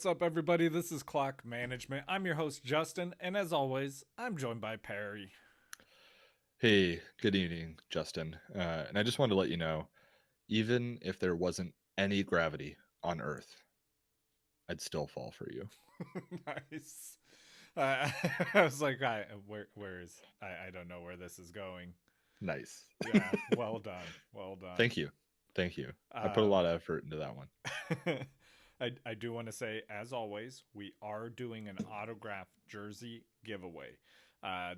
What's up, everybody? This is Clock Management. I'm your host, Justin, and as always, I'm joined by Perry. Hey, good evening, Justin. And I just wanted to let you know, even if there wasn't any gravity on Earth, I'd still fall for you. Nice. I was like, where is? I don't know where this is going. Nice. Yeah, well done, well done. Thank you. Thank you. I put a Um, lot of effort into that one. I do want to say, as always, we are doing an autograph jersey giveaway.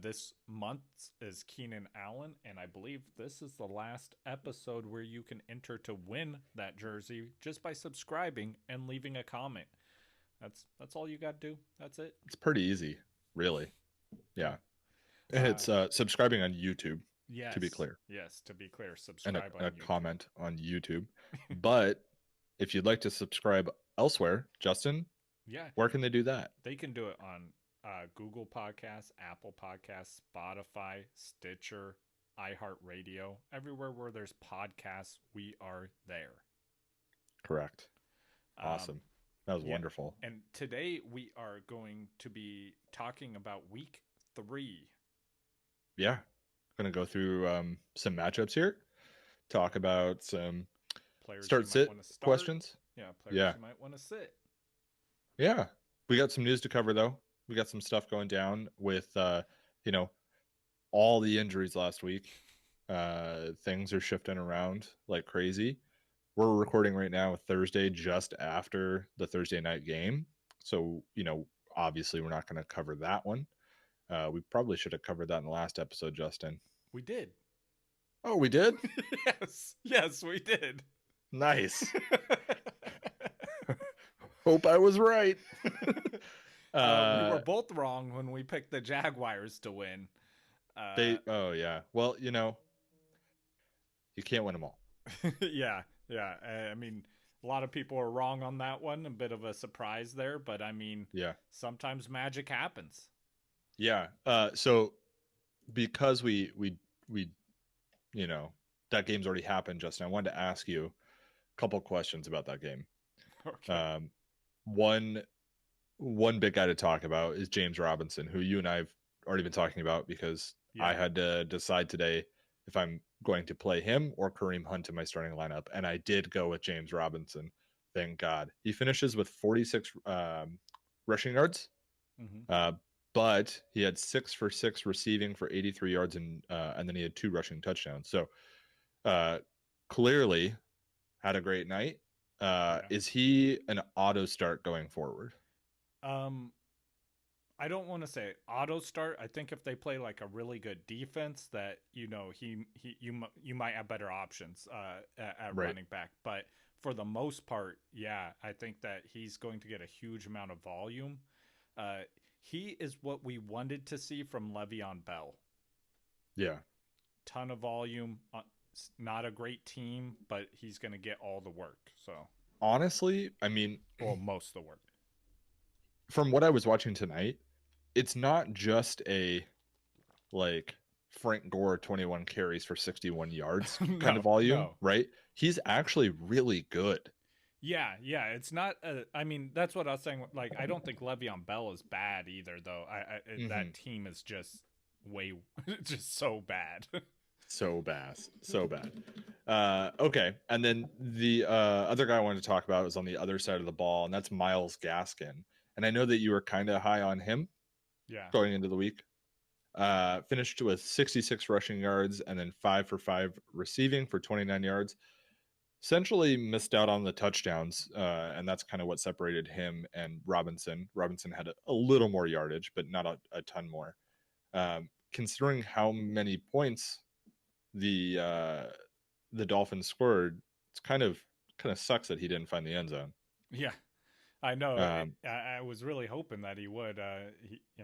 This month is Keenan Allen, and I believe this is the last episode where you can enter to win that jersey just by subscribing and leaving a comment. That's all you got to do. That's it. It's pretty easy, really. Yeah. Yeah. Uh, It's subscribing on YouTube, to be yes. clear, Yes. To be clear, and subscribe on a YouTube. comment on YouTube. But if you'd like to subscribe elsewhere, Justin, Yeah. where can they do that? They can do it on Google Podcasts, Apple Podcasts, Spotify, Stitcher, iHeartRadio. Everywhere where there's podcasts, we are there. Correct. Um, Awesome. That was yeah. wonderful. And today we are going to be talking about week 3. Yeah. Going to go through some matchups here, talk about some Players you start might sit want to start. questions. Yeah, players Yeah. you might want to sit. Yeah. We got some news to cover though. We got some stuff going down with you know, all the injuries last week. Things are shifting around like crazy. We're recording right now Thursday just after the Thursday night game. So, obviously we're not going to cover that one. We probably should have covered that in the last episode, Justin. We did. Oh, we did? Yes. Yes, we did. Nice. Hope I was right. We were both wrong when we picked the Jaguars to win. Oh yeah. Well, you can't win them all. Yeah, yeah. I mean, a lot of people are wrong on that one. A bit of a surprise there, but I mean, Yeah. sometimes magic happens. Yeah. So because we that game's already happened, Justin, I wanted to ask you a couple questions about that game. Okay. Um, one one big guy to talk about is James Robinson, who you and I've already been talking about because I Yeah. had to decide today if I'm going to play him or Kareem Hunt in my starting lineup, and I did go with James Robinson. Thank God. He finishes with 46 rushing yards, Hmm. uh, but he had 6 for 6 receiving for 83 yards, and then he had 2 rushing touchdowns. So uh, clearly had a great night. Yeah. Is he an auto start going forward? Um, I don't want to say auto start. I think if they play like a really good defense, that you might have better options at Right. running back. But for the most part, yeah, I think that he's going to get a huge amount of volume. Uh, he is what we wanted to see from Le'Veon Bell. Yeah. Ton of volume. Not a great team, but he's going to get all the work. So, Honestly, I mean, well, most of the work. from what I was watching tonight, it's not just a like Frank Gore 21 carries for 61 yards kind No, of volume, no. right? He's actually really good. Yeah, yeah, it's not. I mean, that's what I was saying. Like, I don't think Le'Veon Bell is bad either, though. Mm-hmm. That team is just way, just so bad. So bad. So bad. Okay. And then the other guy I wanted to talk about was on the other side of the ball, and that's Miles Gaskin. And I know that you were kind of high on him Yeah, going into the week. Finished with 66 rushing yards and then 5 for 5 receiving for 29 yards. Essentially missed out on the touchdowns, and that's kind of what separated him and Robinson. Robinson had a little more yardage, but not a ton more. Considering how many points the the Dolphins scored, it's kind of sucks that he didn't find the end zone. yeah, I know. Um, I was really hoping that he would. I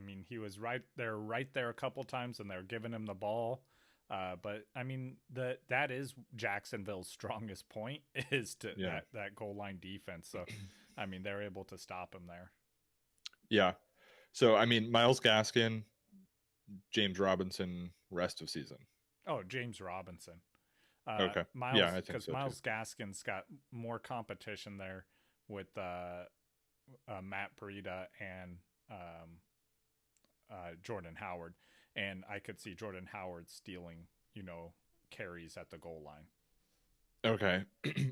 mean, he was right there a couple times, and they're giving him the ball. But I mean, that is Jacksonville's strongest point is to yeah, that goal line defense. So, I mean, they're able to stop him there. yeah. So I mean, Miles Gaskin, James Robinson, rest of season. Oh, James Robinson. Okay, yeah, Miles, I think because so too. Miles Gaskin's got more competition there with Matt Breida and Jordan Howard, and I could see Jordan Howard stealing, carries at the goal line. Okay.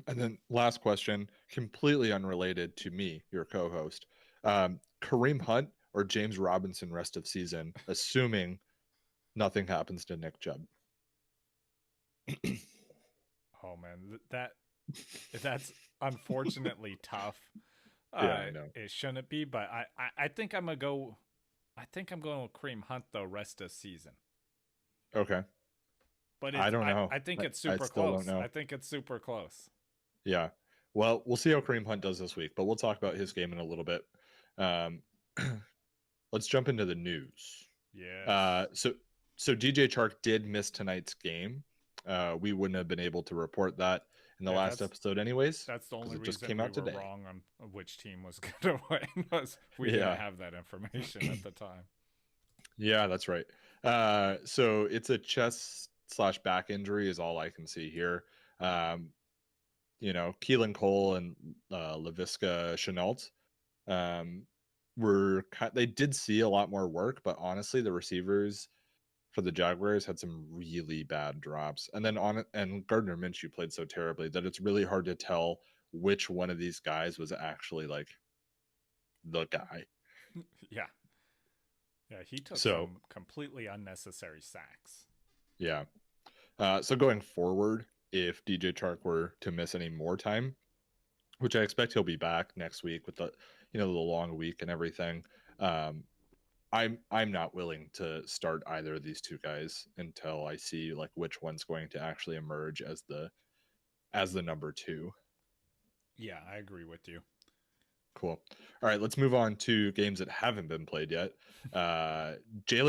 And then last question, completely unrelated to me, your co-host. Kareem Hunt or James Robinson rest of season, assuming nothing happens to Nick Chubb. Oh man, that's unfortunately tough. Yeah, I know. It shouldn't be, but I think I'm gonna go. I think I'm going with Kareem Hunt the rest of season. Okay. But I it's don't know. I think it's I super still don't close. I know. think it's super close. Yeah. Well, we'll see how Kareem Hunt does this week, but we'll talk about his game in a little bit. Um, let's jump into the news. Yes. Uh, so so DJ Chark did miss tonight's game. We wouldn't have been able to report that in the Yeah, last episode, anyways, that's the because only it just reason came we out were today. wrong on which team was gonna win was we didn't Yeah, have that information at the time. yeah, that's right. So it's a chest slash back injury, is all I can see here. Um, Keelan Cole and Laviska Chenault um, they did see a lot more work, but honestly, the receivers for the Jaguars had some really bad drops. And then and Gardner Minshew played so terribly that it's really hard to tell which one of these guys was actually like the guy. Yeah. Yeah, he took So some completely unnecessary sacks. yeah. So going forward, if DJ Chark were to miss any more time, which I expect he'll be back next week with the long week and everything, um, I'm not willing to start either of these two guys until I see like which one's going to actually emerge as the number two. Yeah, I agree with you. Cool. All right, let's move on to games that haven't been played yet. Jalen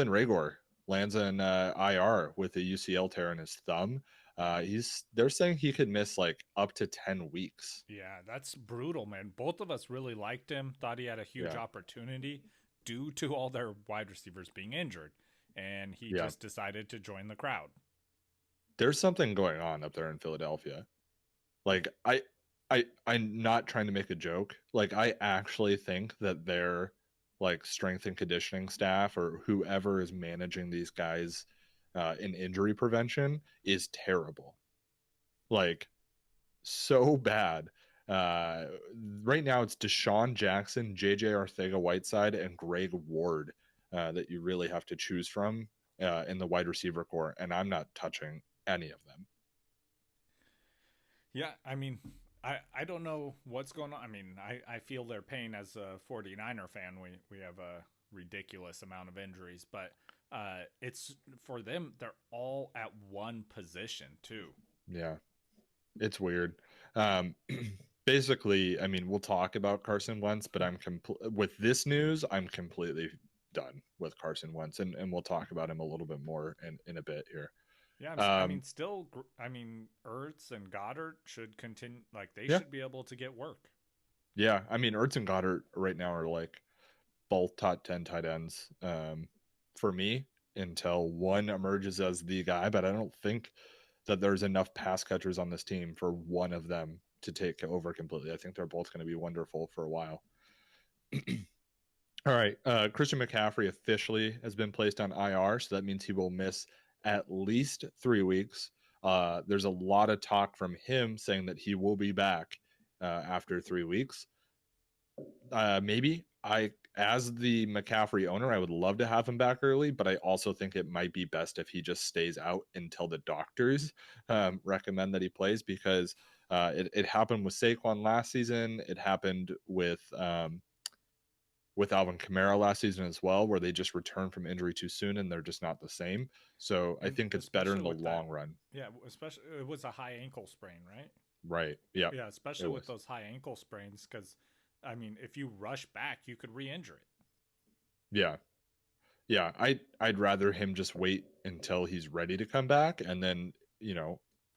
Rager lands an IR with a UCL tear in his thumb. They're saying he could miss like up to 10 weeks. Yeah, that's brutal, man. Both of us really liked him, thought he had a huge Yeah. opportunity due to all their wide receivers being injured, and he Yeah. just decided to join the crowd. There's something going on up there in Philadelphia. Like I'm not trying to make a joke. Like I actually think that their like strength and conditioning staff or whoever is managing these guys in injury prevention is terrible. Like so bad. Uh, right now it's Deshaun Jackson, JJ Arcega-Whiteside, and Greg Ward that you really have to choose from in the wide receiver core, and I'm not touching any of them. Yeah, I mean, I don't know what's going on. I mean, I feel their pain as a 49er fan. We have a ridiculous amount of injuries, but it's for them, they're all at one position, too. Yeah, it's weird. Um, basically, I mean, we'll talk about Carson Wentz, but with this news, I'm completely done with Carson Wentz, and we'll talk about him a little bit more in a bit here. Yeah, I mean, Um, still, I mean, Ertz and Goddard should continue, like, they yeah, should be able to get work. yeah. I mean, Ertz and Goddard right now are like both top 10 tight ends for me until one emerges as the guy, but I don't think that there's enough pass catchers on this team for one of them to take over completely. I think they're both going to be wonderful for a while. All right. Christian McCaffrey officially has been placed on IR, so that means he will miss at least 3 weeks. There's a lot of talk from him saying that he will be back after 3 weeks. Maybe as the McCaffrey owner, I would love to have him back early, but I also think it might be best if he just stays out until the doctors recommend that he plays because it happened with Saquon last season. It happened with Alvin Kamara last season as well, where they just return from injury too soon and they're just not the same. So I And think it's better especially in the with that, long run. yeah, especially it was a high ankle sprain, right? Right. Yeah. Yeah, It especially with was. those high ankle sprains, because I mean, if you rush back, you could re-injure it. Yeah. Yeah. I'd rather him just wait until he's ready to come back and then,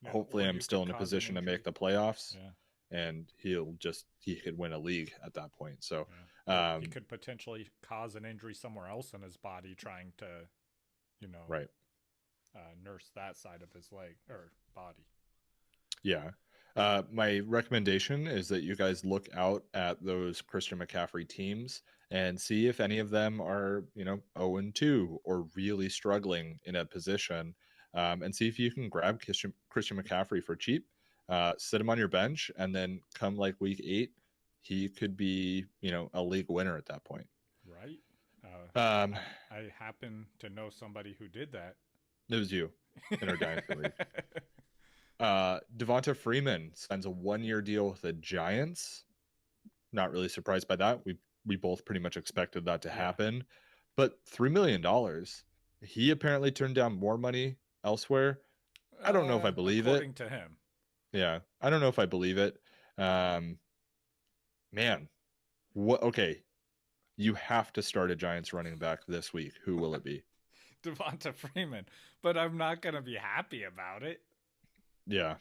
Yeah, hopefully or I'm you still could in a cause an position to make injury. the playoffs Yeah, and he could win a league at that point. So yeah. Or he um could potentially cause an injury somewhere else in his body trying to, you know, right. nurse that side of his leg or body. Yeah. My recommendation is that you guys look out at those Christian McCaffrey teams and see if any of them are, 0-2 or really struggling in a position, and see if you can grab Christian McCaffrey for cheap, sit him on your bench, and then come like week 8, he could be, a league winner at that point. Right. Um, I happen to know somebody who did that. it was you in our dynasty league. Devonta Freeman signs a 1-year deal with the Giants. Not really surprised by that. We both pretty much expected that to happen. But $3 million. He apparently turned down more money elsewhere. I don't know if I believe it. According to him. Yeah, I don't know if I believe it. Man, what? Okay, you have to start a Giants running back this week. Who will it be? Devonta Freeman. But I'm not going to be happy about it. Yeah.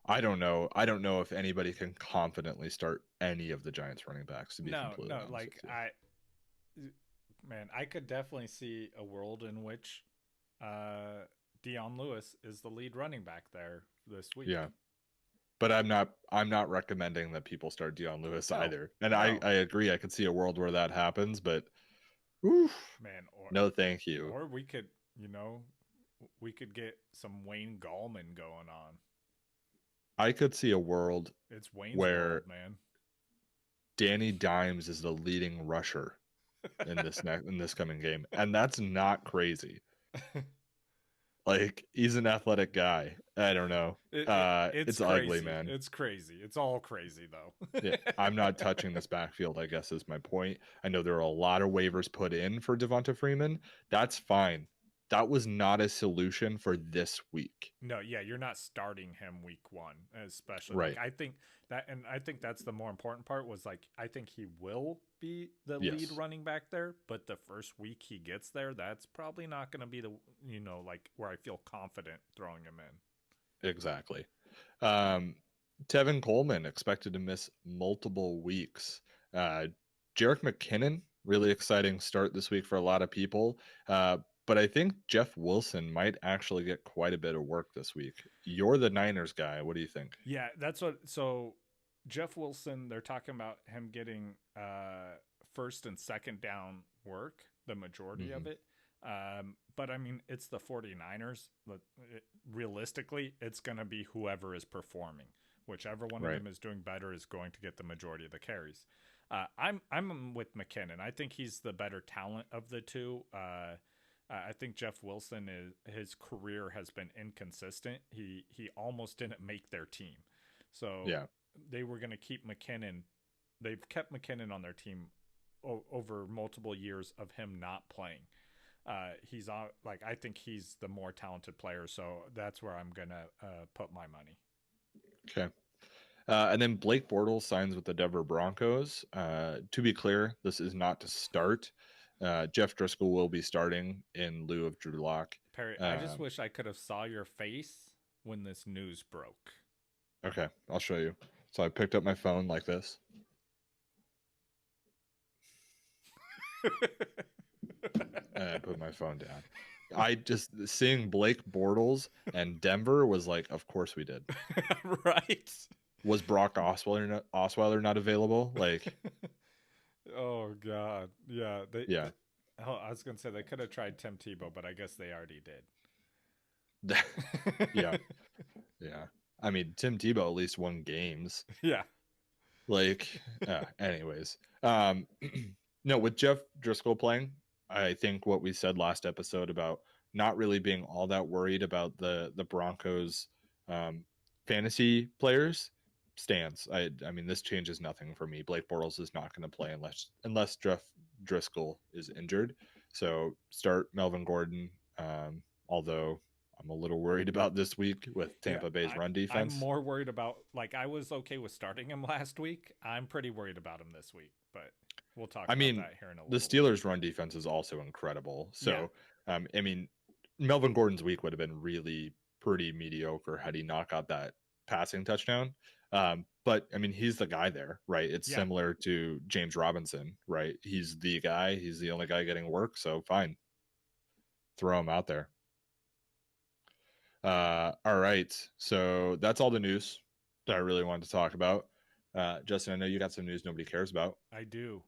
I don't know. I don't know if anybody can confidently start any of the Giants running backs, to be completely honest like with you. I could definitely see a world in which Dion Lewis is the lead running back there this week. Yeah. But I'm not recommending that people start Dion Lewis either. And I agree. I could see a world where that happens, but oof, man, no thank you. Or we could, we could get some Wayne Gallman going on. I could see a world it's Wayne's where world, man. Danny Dimes is the leading rusher in this coming game, and that's not crazy. Like, he's an athletic guy. I don't know. It's ugly, man. It's crazy. It's all crazy, though. Yeah, I'm not touching this backfield, I guess, is my point. I know there are a lot of waivers put in for Devonta Freeman. That's fine. That was not a solution for this week. No, yeah, you're not starting him week 1, especially. Right. Like, I think that's the more important part was, like, I think he will be the lead running back there, but the first week he gets there, that's probably not going to be the, like, where I feel confident throwing him in. Exactly. Tevin Coleman expected to miss multiple weeks. Jerick McKinnon, really exciting start this week for a lot of people. But I think Jeff Wilson might actually get quite a bit of work this week. You're the Niners guy. What do you think? Yeah, that's what. So Jeff Wilson, they're talking about him getting first and second down work, the majority of it. But I mean, it's the 49ers. Realistically, it's going to be whoever is performing. Whichever one of them is doing better is going to get the majority of the carries. I'm with McKinnon. I think he's the better talent of the two. I think Jeff Wilson his career has been inconsistent. He almost didn't make their team, so they were going to keep McKinnon. They've kept McKinnon on their team over multiple years of him not playing. He's like, I think he's the more talented player, so that's where I'm gonna put my money. Okay. And then Blake Bortles signs with the Denver Broncos. To be clear, this is not to start. Jeff Driscoll will be starting in lieu of Drew Lock. Perry, I just wish I could have saw your face when this news broke. Okay, I'll show you. So I picked up my phone like this. And I put my phone down. I just seeing Blake Bortles and Denver was like, of course we did. Right. Was Brock Osweiler not available? Like, oh god, yeah, I was gonna say they could have tried Tim Tebow, but I guess they already did. yeah. I mean, Tim Tebow at least won games. Yeah. Like, anyways, no, with Jeff Driscoll playing, I think what we said last episode about not really being all that worried about the Broncos fantasy players stands. I mean, this changes nothing for me. Blake Bortles is not going to play unless Jeff Driscoll is injured. So start Melvin Gordon. Although I'm a little worried about this week with Tampa Bay's run defense. I'm more worried about, like, I was okay with starting him last week. I'm pretty worried about him this week, but we'll talk about that here in a little. The Steelers' run defense is also incredible. So, I mean, Melvin Gordon's week would have been really pretty mediocre had he not got that passing touchdown. But I mean, he's the guy there, right? It's similar to James Robinson, right? He's the guy. He's the only guy getting work. So fine, throw him out there. All right. So that's all the news that I really wanted to talk about. Justin, I know you got some news nobody cares about. I do.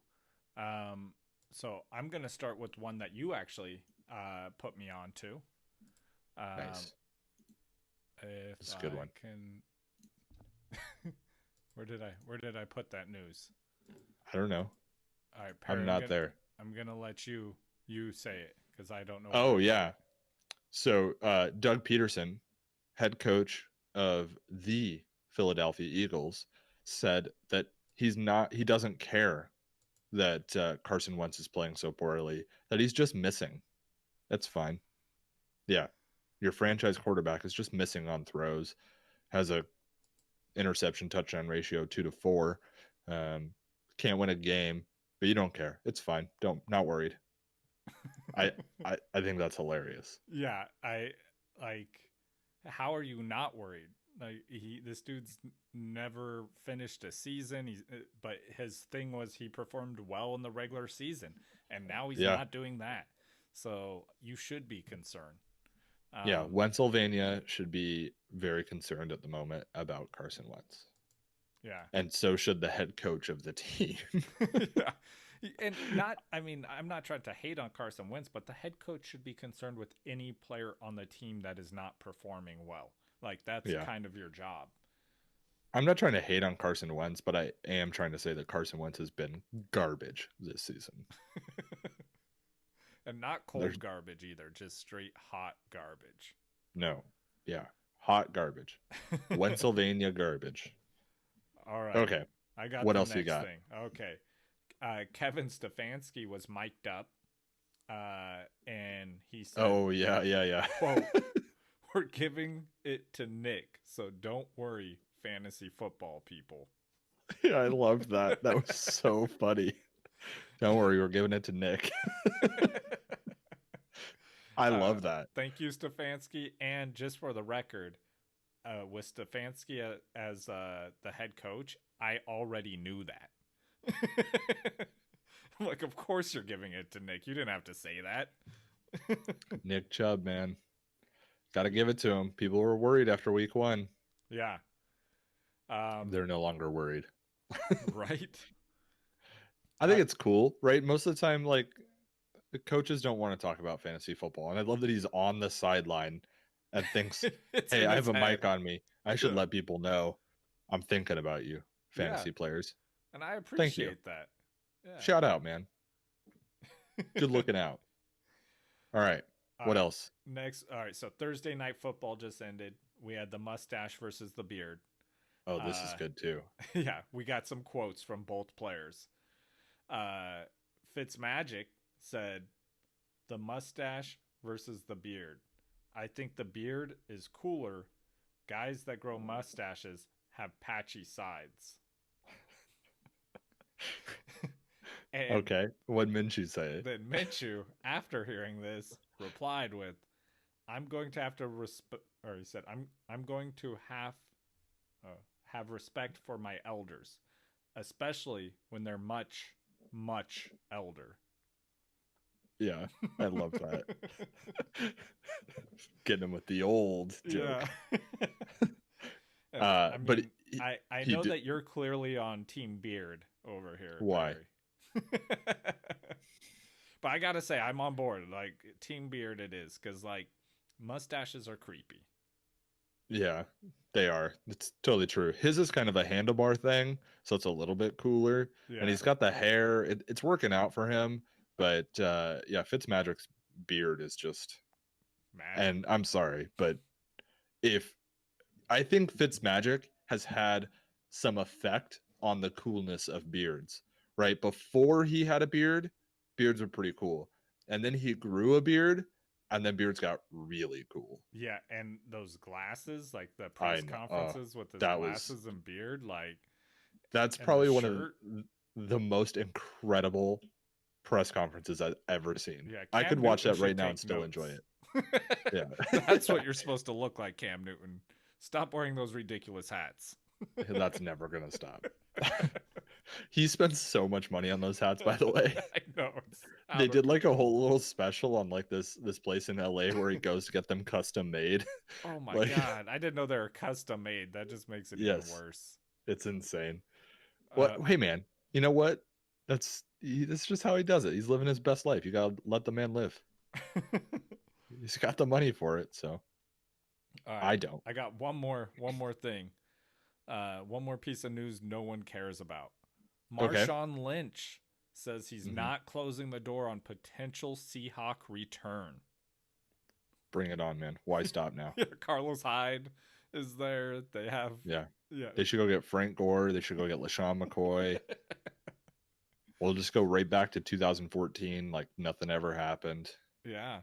Um, so I'm gonna start with one that you actually put me on to. Um, Nice. if It's a good I one. can, where did I put that news? I don't know. All right, I'm Perry, not there. I'm gonna let you say it because I don't know what Oh, it is. yeah. So, Doug Peterson, head coach of the Philadelphia Eagles, said that he doesn't care that Carson Wentz is playing so poorly, that he's just missing. That's fine. Yeah. Your franchise quarterback is just missing on throws, has a interception touchdown ratio 2-4. Um, can't win a game, but you don't care. It's fine. Don't not worried. I I think that's hilarious. Yeah, I like. How are you not worried? Like this dude's never finished a season. But his thing was he performed well in the regular season, and now he's Yeah. not doing that. So you should be concerned. Yeah, Um, Pennsylvania should be very concerned at the moment about Carson Wentz. yeah, And so should the head coach of the team. yeah, and not. I mean, I'm not trying to hate on Carson Wentz, but the head coach should be concerned with any player on the team that is not performing well. Like that's Yeah. kind of your job. I'm not trying to hate on Carson Wentz, but I am trying to say that Carson Wentz has been garbage this season. And not There's cold garbage either, just straight hot garbage. no. Yeah. Hot garbage. Pennsylvania garbage. All right. Okay. I got What the else you next got? thing. Okay. Kevin Stefanski was mic'd up, and he said, Oh, yeah, yeah, yeah. quote, we're giving it to Nick, so don't worry, fantasy football people. Yeah, I loved that. That was so funny. Don't worry, we're giving it to Nick. I uh, love that. Thank you, Stefanski. And just for the record, with Stefanski as the head coach, I already knew that. I'm like, of course you're giving it to Nick. You didn't have to say that. Nick Chubb, man. Got to give it to him. People were worried after week 1. Yeah. They're no longer worried. Right. I think it's cool, right? Most of the time, like, the coaches don't want to talk about fantasy football. And I love that he's on the sideline and thinks, It's hey, in I his have a head. mic on me. I should Yeah. let people know I'm thinking about you, Yeah. fantasy players. And I Thank you. appreciate that. Yeah. Shout out, man. Good looking out. All right. All What right. else? Next. All right. So Thursday night football just ended. We had the mustache versus the beard. Oh, this is Uh, good too. yeah, we got some quotes from both players. Fitzmagic said, "The mustache versus the beard. I think the beard is cooler. Guys that grow mustaches have patchy sides." And Okay. What Minshew say? then Minshew, after hearing this, replied with, "I'm going to have to respect," or he said, I'm going to have respect for my elders, especially when they're much, much elder." Yeah, I love that. Getting him with the old joke. Yeah. I But mean, I he know did. that you're clearly on Team Beard over here, Why? Perry. But I gotta say, I'm on board. Like Team Beard, it is because like mustaches are creepy. Yeah, they are. It's totally true. His is kind of a handlebar thing, so it's a little bit cooler. And Yeah, he's got the hair. It's working out for him. But yeah, Fitzmagic's beard is just. magic. And I'm sorry, but if I think Fitzmagic has had some effect on the coolness of beards, right? Before he had a beard, beards were pretty cool. And then he grew a beard, and then beards got really cool. Yeah, and those glasses, like the I press know. conferences with his That was glasses and beard, like, that's and the probably one of shirt. the most incredible press conferences I've ever seen. Yeah, I could Cam watch Newton that right should now and take still enjoy notes. it. Yeah. That's what you're supposed to look like, Cam Newton. Stop wearing those ridiculous hats. That's never gonna stop. He spends so much money on those hats, by the way. I know it's They out of did like a control. whole little special on like this place in LA where he goes to get them custom made. Oh my Like, god, I didn't know they were custom made. That just makes it even yes, worse. it's insane. What? Uh, Hey, man, you know what? That's just how he does it. He's living his best life. You gotta let the man live. He's got the money for it, so all right, I don't. I got one more thing. One more piece of news no one cares about. Okay. Marshawn Lynch says he's Hmm. not closing the door on potential Seahawk return. Bring it on, man. Why stop now? Yeah, Carlos Hyde is there. They have Yeah. yeah. They should go get Frank Gore. They should go get LaShawn McCoy. We'll just go right back to 2014, like nothing ever happened. Yeah.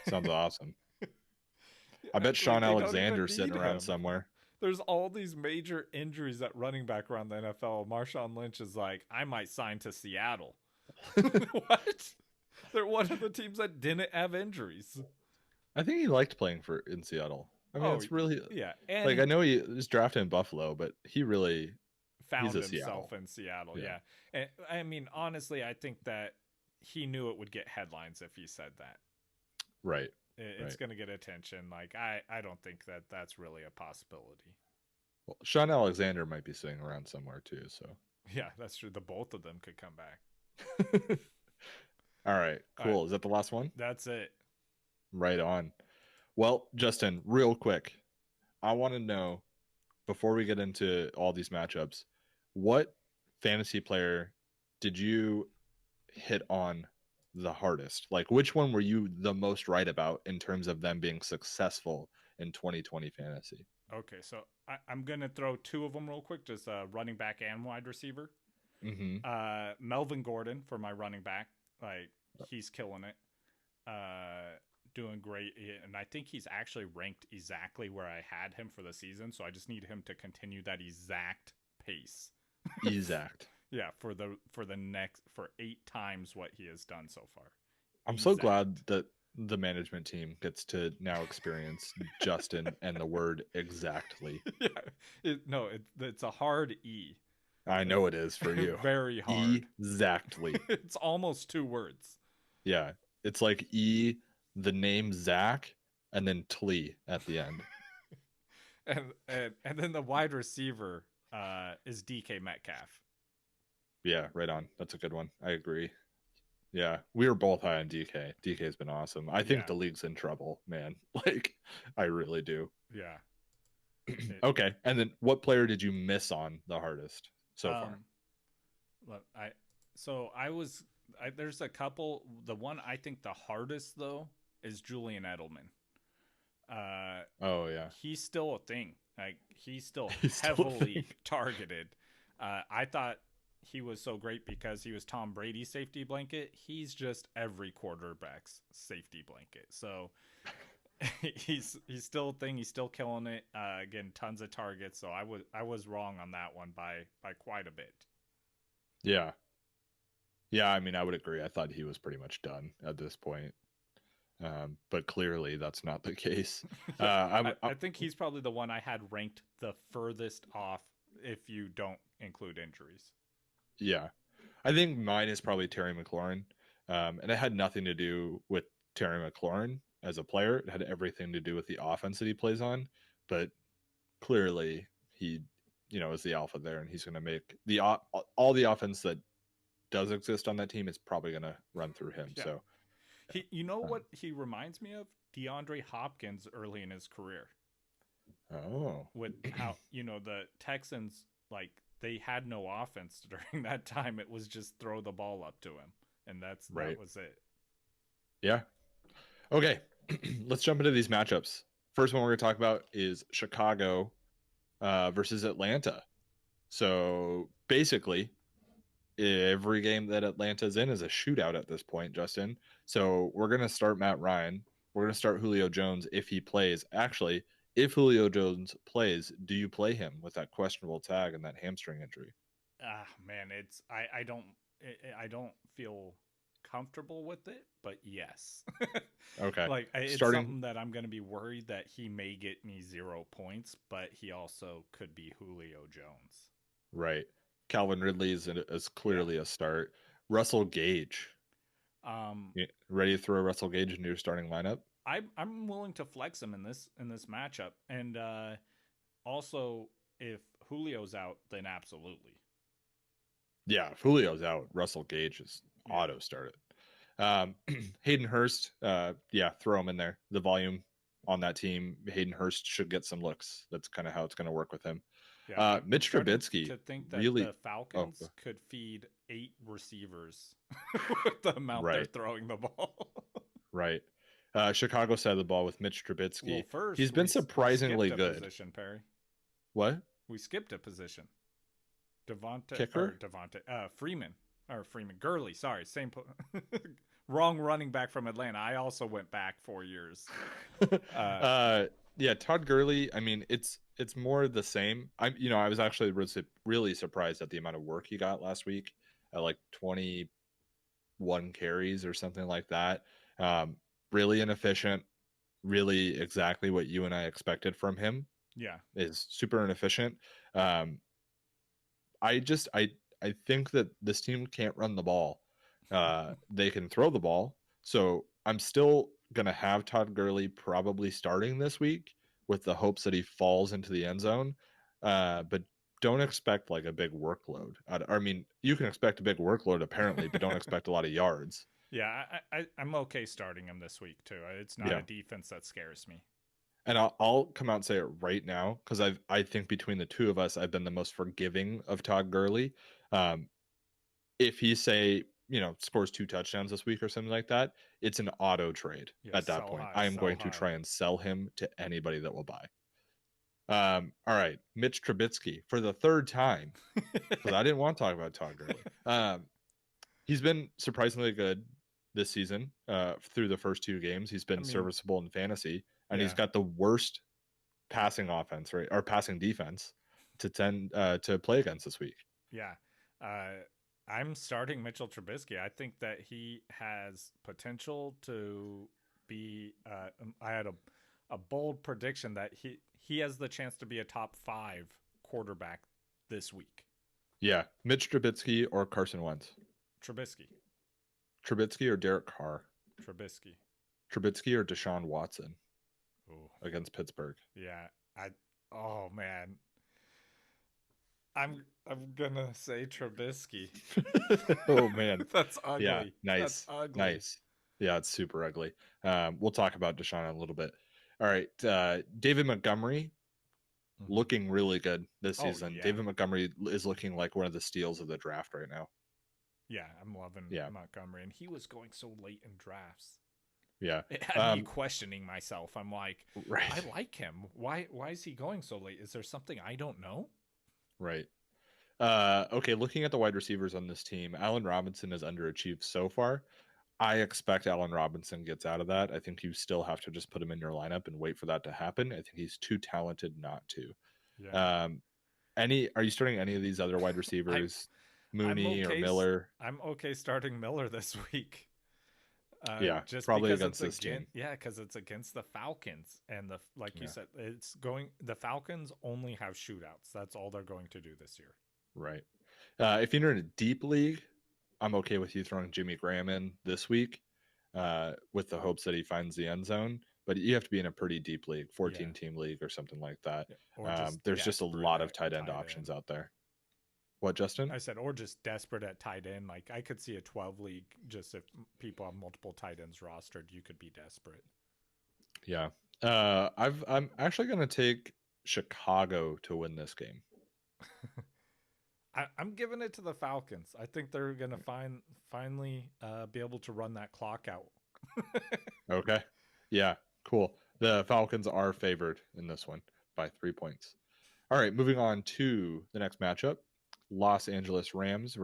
Sounds awesome. I bet Actually, Sean they don't even Alexander's sitting need around him. somewhere. There's all these major injuries at running back around the NFL. Marshawn Lynch is like, I might sign to Seattle. What? They're one of the teams that didn't have injuries. I think he liked playing for in Seattle. I mean, Oh, it's really yeah. like I And know he was drafted in Buffalo, but he's found a himself Seattle. in Seattle. Yeah. Yeah. And I mean, honestly, I think that he knew it would get headlines if he said that. Right. It's Right. going to get attention. Like, I don't think that that's really a possibility. Well, Sean Alexander might be sitting around somewhere too. So, Yeah, that's true. The both of them could come back. all right, All right. cool. Is that the last one? That's it. Right on. Well, Justin, real quick, I want to know before we get into all these matchups, what fantasy player did you hit on the hardest? Like, which one were you the most right about in terms of them being successful in 2020 fantasy? Okay, so I'm gonna throw two of them real quick, just running back and wide receiver. Mm-hmm. Melvin Gordon for my running back, like he's killing it, doing great, and I think he's actually ranked exactly where I had him for the season. So I just need him to continue that exact pace. Exact. Yeah, for 8 times what he has done so far. I'm so Exact. glad that the management team gets to now experience Justin and the word exactly. Yeah, it's a hard E. I know it is for you. Very hard. Exactly. It's almost 2 words. Yeah. It's like the name Zach, and then Tlee at the end. And then the wide receiver is DK Metcalf. Yeah, right on. That's a good one. I agree. Yeah, we were both high on DK. DK's been awesome. I think Yeah. the league's in trouble, man. Like, I really do. Yeah. Okay, and then what player did you miss on the hardest so far? Look, there's a couple. The one I think the hardest though is Julian Edelman. Oh yeah, He's still a thing. Like he's still He's still a heavily thing. targeted. I thought he was so great because he was Tom Brady's safety blanket. He's just every quarterback's safety blanket. So he's still a thing. He's still killing it. Again, tons of targets. So I was wrong on that one by quite a bit. Yeah, yeah. I mean, I would agree. I thought he was pretty much done at this point, but clearly that's not the case. I think he's probably the one I had ranked the furthest off if you don't include injuries. Yeah, I think mine is probably Terry McLaurin, and it had nothing to do with Terry McLaurin as a player. It had everything to do with the offense that he plays on. But clearly, he, is the alpha there, and he's going to make all the offense that does exist on that team is probably going to run through him. Yeah. So, What he reminds me of? DeAndre Hopkins early in his career. oh, With how the Texans, like, they had no offense during that time. It was just throw the ball up to him, and that was it. Yeah. Okay, let's jump into these matchups. First one we're going to talk about is Chicago versus Atlanta. So basically, every game that Atlanta's in is a shootout at this point, Justin. So we're going to start Matt Ryan. We're going to start Julio Jones if he plays. Actually, if Julio Jones plays, do you play him with that questionable tag and that hamstring injury? Man, I don't feel comfortable with it, but yes. Okay. Like, it's something that I'm going to be worried that he may get me 0 points, but he also could be Julio Jones. Right. Calvin Ridley is clearly a start. Russell Gage. Um, Ready to throw Russell Gage into your starting lineup? I'm willing to flex him in this matchup, and also if Julio's out, then absolutely. Yeah, if Julio's out, Russell Gage is Yeah, auto started. Hayden Hurst, yeah, throw him in there. The volume on that team, Hayden Hurst should get some looks. That's kind of how it's going to work with him. yeah. I'm Mitch starting Trubisky, to think that really. the Oh, Falcons could feed 8 receivers with the amount they're right, throwing the ball. right. Chicago side of the ball with Mitch Well, Trubisky. He's first been we skipped surprisingly a good. position, Perry. What? We skipped a position. Kicker? Freeman Gurley. Sorry, wrong running back from Atlanta. I also went back 4 years. Uh, Yeah, Todd Gurley. I mean, it's more the same. I was actually really surprised at the amount of work he got last week at like 21 carries or something like that. Really inefficient. Really exactly what you and I expected from him. yeah, Is super inefficient. Um, I think that this team can't run the ball. They can throw the ball. So I'm still gonna have Todd Gurley probably starting this week with the hopes that he falls into the end zone. But don't expect like a big workload. I mean, you can expect a big workload apparently, but don't expect a lot of yards. yeah. I'm okay starting him this week too. It's not a Yeah. defense that scares me. And I'll come out and say it right now because I think between the two of us, I've been the most forgiving of Todd Gurley. Um, if he say scores 2 touchdowns this week or something like that, it's an auto trade Yeah, at that sell point. high, I am sell going to high. try and sell him to anybody that will buy. All right, Mitch Trubisky for the third time because I didn't want to talk about Todd Gurley. He's been surprisingly good this season. Through the first 2 games, he's I been mean, serviceable in fantasy, and he's yeah, got the worst passing offense, right, or passing defense to play against this week. yeah. Uh, I'm starting Mitchell Trubisky. I think that he has potential to be. I had a bold prediction that he has the chance to be a top 5 quarterback this week. Yeah, Mitch Trubisky or Carson Wentz. Trubisky, Trubisky or Derek Carr. Trubisky. Trubisky or Deshaun Watson Ooh, against Pittsburgh. yeah. I. Oh man, I'm gonna say Trubisky. Oh man, That's yeah, ugly. That's nice, ugly. nice. Yeah, it's super ugly. We'll talk about Deshaun in a little bit. All right, David Montgomery Mm-hmm. looking really good this Oh season. yeah, David Montgomery is looking like one of the steals of the draft right now. yeah. I'm loving Yeah, Montgomery, and he was going so late in drafts. yeah. It had me Um, questioning myself. I'm like, I right, like him. Why is he going so late? Is there something I don't know? right. Okay, looking at the wide receivers on this team, Allen Robinson has underachieved so far. I expect Allen Robinson gets out of that. I think you still have to just put him in your lineup and wait for that to happen. I think he's too talented not to. Yeah. Um, are you starting any of these other wide I receivers, I'm Mooney or okay. Miller? I'm okay starting Miller this week. Yeah, Just probably because it's against this against team. because it's against the Falcons, and the like you Yeah, said, it's going. The Falcons only have shootouts. That's all they're going to do this year. right. If you're in a deep league, I'm okay with you throwing Jimmy Graham in this week with the hopes that he finds the end zone. But you have to be in a pretty deep league, Yeah. 14 team league or something like that. Yeah. Or just There's just a desperate lot of at tight end tight options end. out there. What, Justin? I said, or just desperate at tight end. Like I could see a 12 league. Just if people have multiple tight ends rostered, you could be desperate. Yeah. I'm actually gonna take Chicago to win this game. I'm giving it to the Falcons. I think they're gonna finally be able to run that clock out. Okay. Yeah, cool. The Falcons are favored in this one by 3 points. All right, moving on to the next matchup. Los Angeles Rams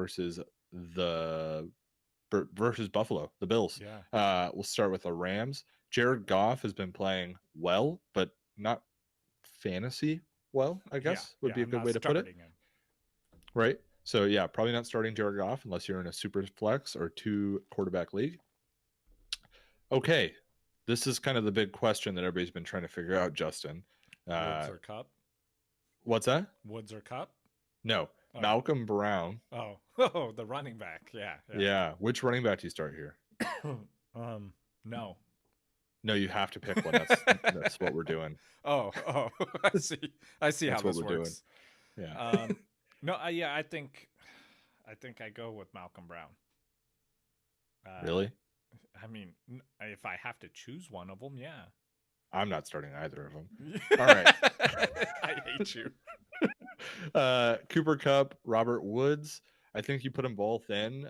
the versus Buffalo, the Bills. Yeah. We'll start with the Rams. Jared Goff has been playing well, but not fantasy well, I Yeah. guess would Yeah. be a I'm good not way to put it. starting him. Right. So yeah, probably not starting Jared Goff unless you're in a super flex or 2 quarterback league. Okay, this is kind of the big question that everybody's been trying to figure out, Justin. Woods Uh, or Cup? what's that? Woods or Cup? No. Oh, Malcolm Brown. oh, oh, the running back. Yeah, Yeah. Which running back do you start here? yeah. No. No, you have to pick one. That's what we're doing. Oh, oh, I see. I see how That's what this we're doing. works. Yeah. Um, no, yeah, I think I go with Malcolm Brown. Uh, Really? I mean, if I have to choose one of them, yeah. I'm not starting either of them. All right. I hate you. Cooper Cup, Robert Woods. I think you put them both in.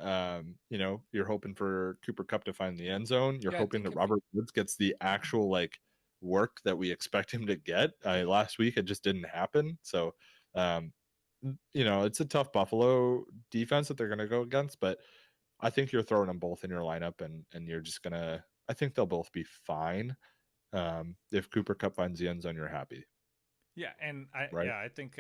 You're hoping for Cooper Cup to find the end zone. You're Yeah, I hoping think that if Robert Woods gets the actual like work that we expect him to get. Last week it just didn't happen. So, um, it's a tough Buffalo defense that they're going to go against, but I think you're throwing them both in your lineup, and you're just gonna. I think they'll both be fine. If Cooper Cup finds the end zone, you're happy, yeah, and right? I think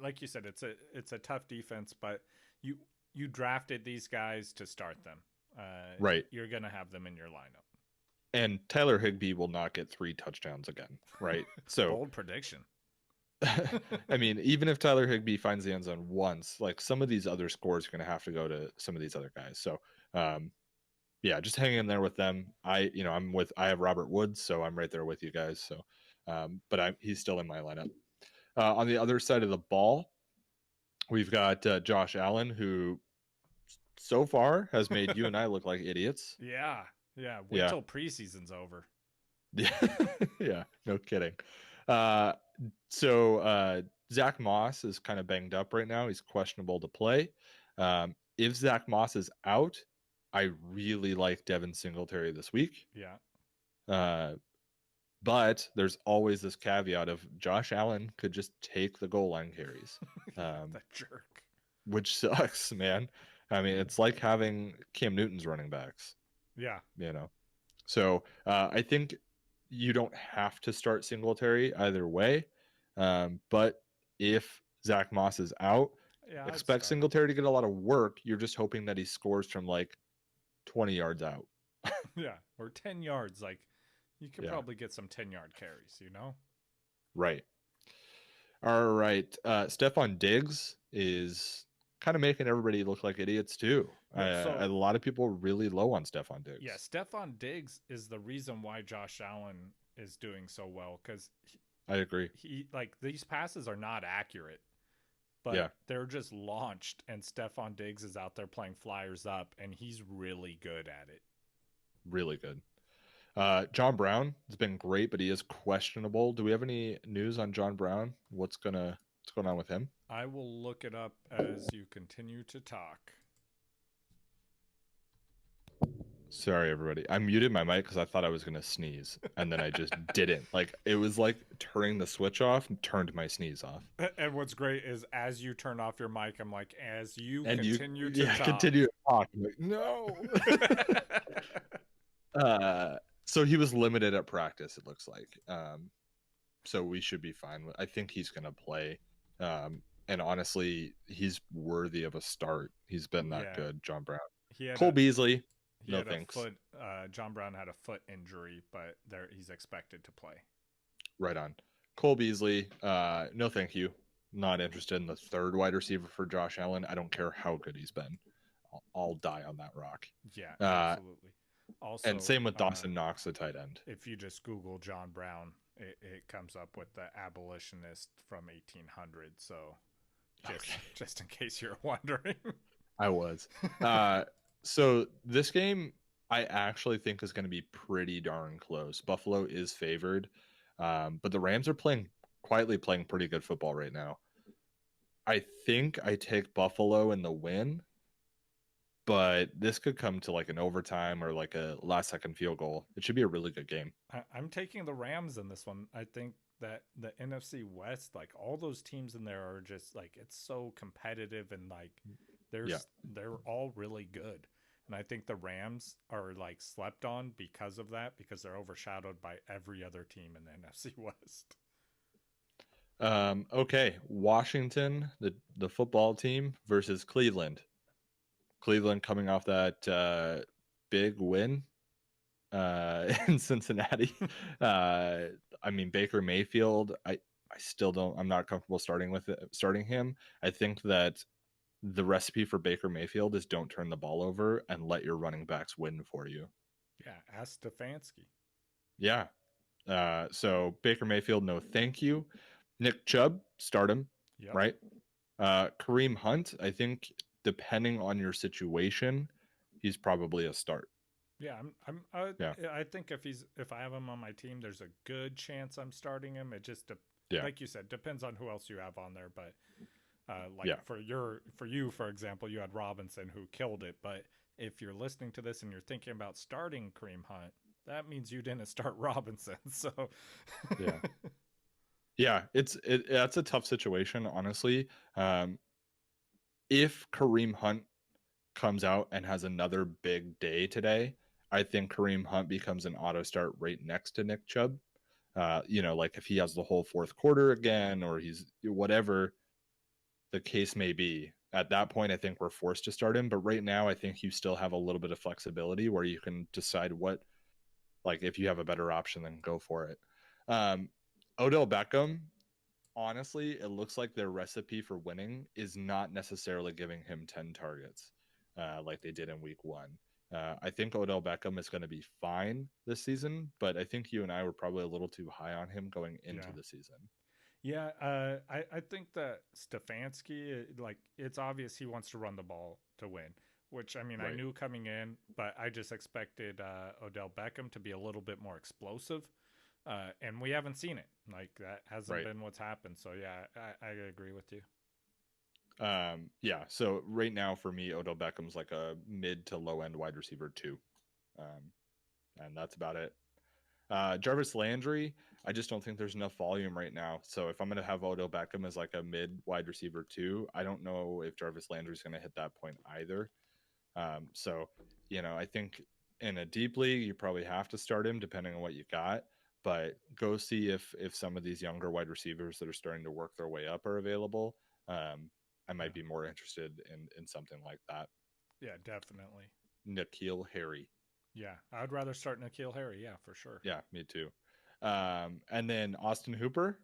like you said, it's a tough defense, but you you drafted these guys to start them. Right. You're gonna have them in your lineup. And Tyler Higbee will not get 3 touchdowns again, right? So, Bold prediction. I mean, even if Tyler Higbee finds the end zone once, like some of these other scores are going to have to go to some of these other guys. So, um, yeah, just hang in there with them. I have Robert Woods, so I'm right there with you guys. So, but he's still in my lineup. On the other side of the ball, we've got Josh Allen, who so far has made you and I look like idiots. Yeah, yeah. Wait Yeah, till preseason's over. yeah, yeah. No kidding. Uh, so Zach Moss is kind of banged up right now. He's questionable to play. If Zach Moss is out, I really like Devin Singletary this week. Yeah. Uh, but there's always this caveat of Josh Allen could just take the goal line carries, um, That jerk. which sucks, man. I mean, it's like having Cam Newton's running backs, Yeah. you know. So I think you don't have to start Singletary either way. But if Zach Moss is out, Yeah, I'd expect start him. Singletary to get a lot of work. You're just hoping that he scores from like 20 yards out. Yeah. Or 10 yards. Like, you could Yeah, probably get some 10-yard carries, you know? right. All right. Stephon Diggs is kind of making everybody look like idiots too. Yeah. So, A lot of people really low on Stephon yeah, Diggs. Stephon Diggs is the reason why Josh Allen is doing so well because I agree. like, these passes are not accurate, but Yeah, they're just launched, and Stephon Diggs is out there playing flyers up, and he's really good at it. really good. John Brown has been great, but he is questionable. Do we have any news on John Brown? What's going on with him? I will look it up as you continue to talk. Sorry, everybody. I muted my mic because I thought I was going to sneeze, and then I just didn't. Like it was like turning the switch off and turned my sneeze off. And what's great is as you turn off your mic, I'm like, as you And continue to yeah, talk. continue to talk. I'm like, no. So he was limited at practice. It looks like. So we should be fine. I think he's going to play. And honestly, he's worthy of a start. He's been that Yeah. good, John Brown. He had Cole Beasley, he no had thanks. a foot. John Brown had a foot injury, but he's expected to play. Right on. Cole Beasley, no thank you. Not interested in the third wide receiver for Josh Allen. I don't care how good he's been. I'll die on that rock. Yeah, absolutely. Also, And same with Dawson Knox, the tight end. if you just Google John Brown, it comes up with the abolitionist from 1800. So, just in case you're wondering. I was. So this game, I actually think is going to be pretty darn close. Buffalo is favored, but the Rams are quietly playing pretty good football right now. I think I take Buffalo in the win, but this could come to like an overtime or like a last second field goal. It should be a really good game. I'm taking the Rams in this one. I think that the NFC West, like all those teams in there, are just like it's so competitive and like they're all really good. And I think the Rams are like slept on because of that, because they're overshadowed by every other team in the NFC West. Okay, Washington, the football team versus Cleveland. Cleveland coming off that big win in Cincinnati. I mean Baker Mayfield. I I'm not comfortable starting him. I think that the recipe for Baker Mayfield is don't turn the ball over and let your running backs win for you. Yeah, ask Stefanski. Yeah. So Baker Mayfield, no thank you. Nick Chubb, start him, Yep. right? Kareem Hunt, I think depending on your situation, he's probably a start. Yeah, Yeah. I think if I have him on my team, there's a good chance I'm starting him. It just Yeah. like you said, depends on who else you have on there. But like Yeah. for you, for example, you had Robinson who killed it. But if you're listening to this and you're thinking about starting Kareem Hunt, that means you didn't start Robinson. So Yeah. Yeah, that's a tough situation, honestly. If Kareem Hunt comes out and has another big day today, I think Kareem Hunt becomes an auto start right next to Nick Chubb. Like if he has the whole fourth quarter again, or he's whatever the case may be, at that point, I think we're forced to start him. But right now, I think you still have a little bit of flexibility where you can decide like if you have a better option, then go for it. Odell Beckham, honestly, it looks like their recipe for winning is not necessarily giving him 10 targets like they did in week one. I think Odell Beckham is going to be fine this season, but I think you and I were probably a little too high on him going into yeah. the season. Yeah, I think that Stefanski, like, it's obvious he wants to run the ball to win, which, I mean, I Right. knew coming in, but I just expected Odell Beckham to be a little bit more explosive. And we haven't seen it. Like, that hasn't Right. been what's happened. So, yeah, I agree with you. Yeah. So right now for me, Odell Beckham's like a mid to low end wide receiver two. And that's about it. Jarvis Landry, I just don't think there's enough volume right now. So if I'm going to have Odell Beckham as like a mid wide receiver two, I don't know if Jarvis Landry is going to hit that point either. So, I think in a deep league, you probably have to start him depending on what you got. But go see if some of these younger wide receivers that are starting to work their way up are available. I Yeah. might be more interested in something like that. Yeah, definitely. N'Keal Harry. Yeah, I'd rather start N'Keal Harry. Yeah, for sure. Yeah, me too. And then Austin Hooper.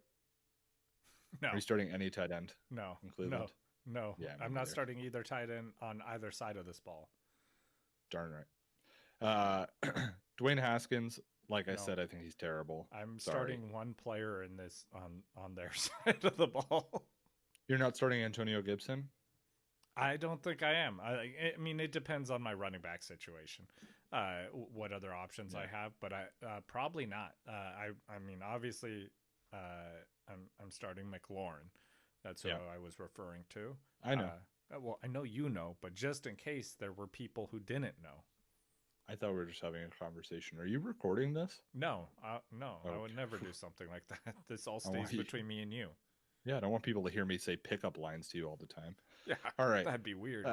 Are you No, starting any tight end no, in no, Cleveland? no. Yeah, me I'm not neither. starting either tight end on either side of this ball. Darn right. Dwayne Haskins, like I No. said, I think he's terrible. I'm Sorry. starting one player in this on their side of the ball. You're not starting Antonio Gibson? I don't think I am. I mean, it depends on my running back situation, what other options Yeah. I have, but I probably not. I mean, obviously, I'm starting McLaurin. That's who Yeah. I was referring to. I know. Well, I know you know, but just in case there were people who didn't know. I thought we were just having a conversation. Are you recording this? No, no, I would never Okay. do something like that. This all I want stays you. between me and you. Yeah, I don't want people to hear me say pickup lines to you all the time. Yeah, All right. that'd be weird.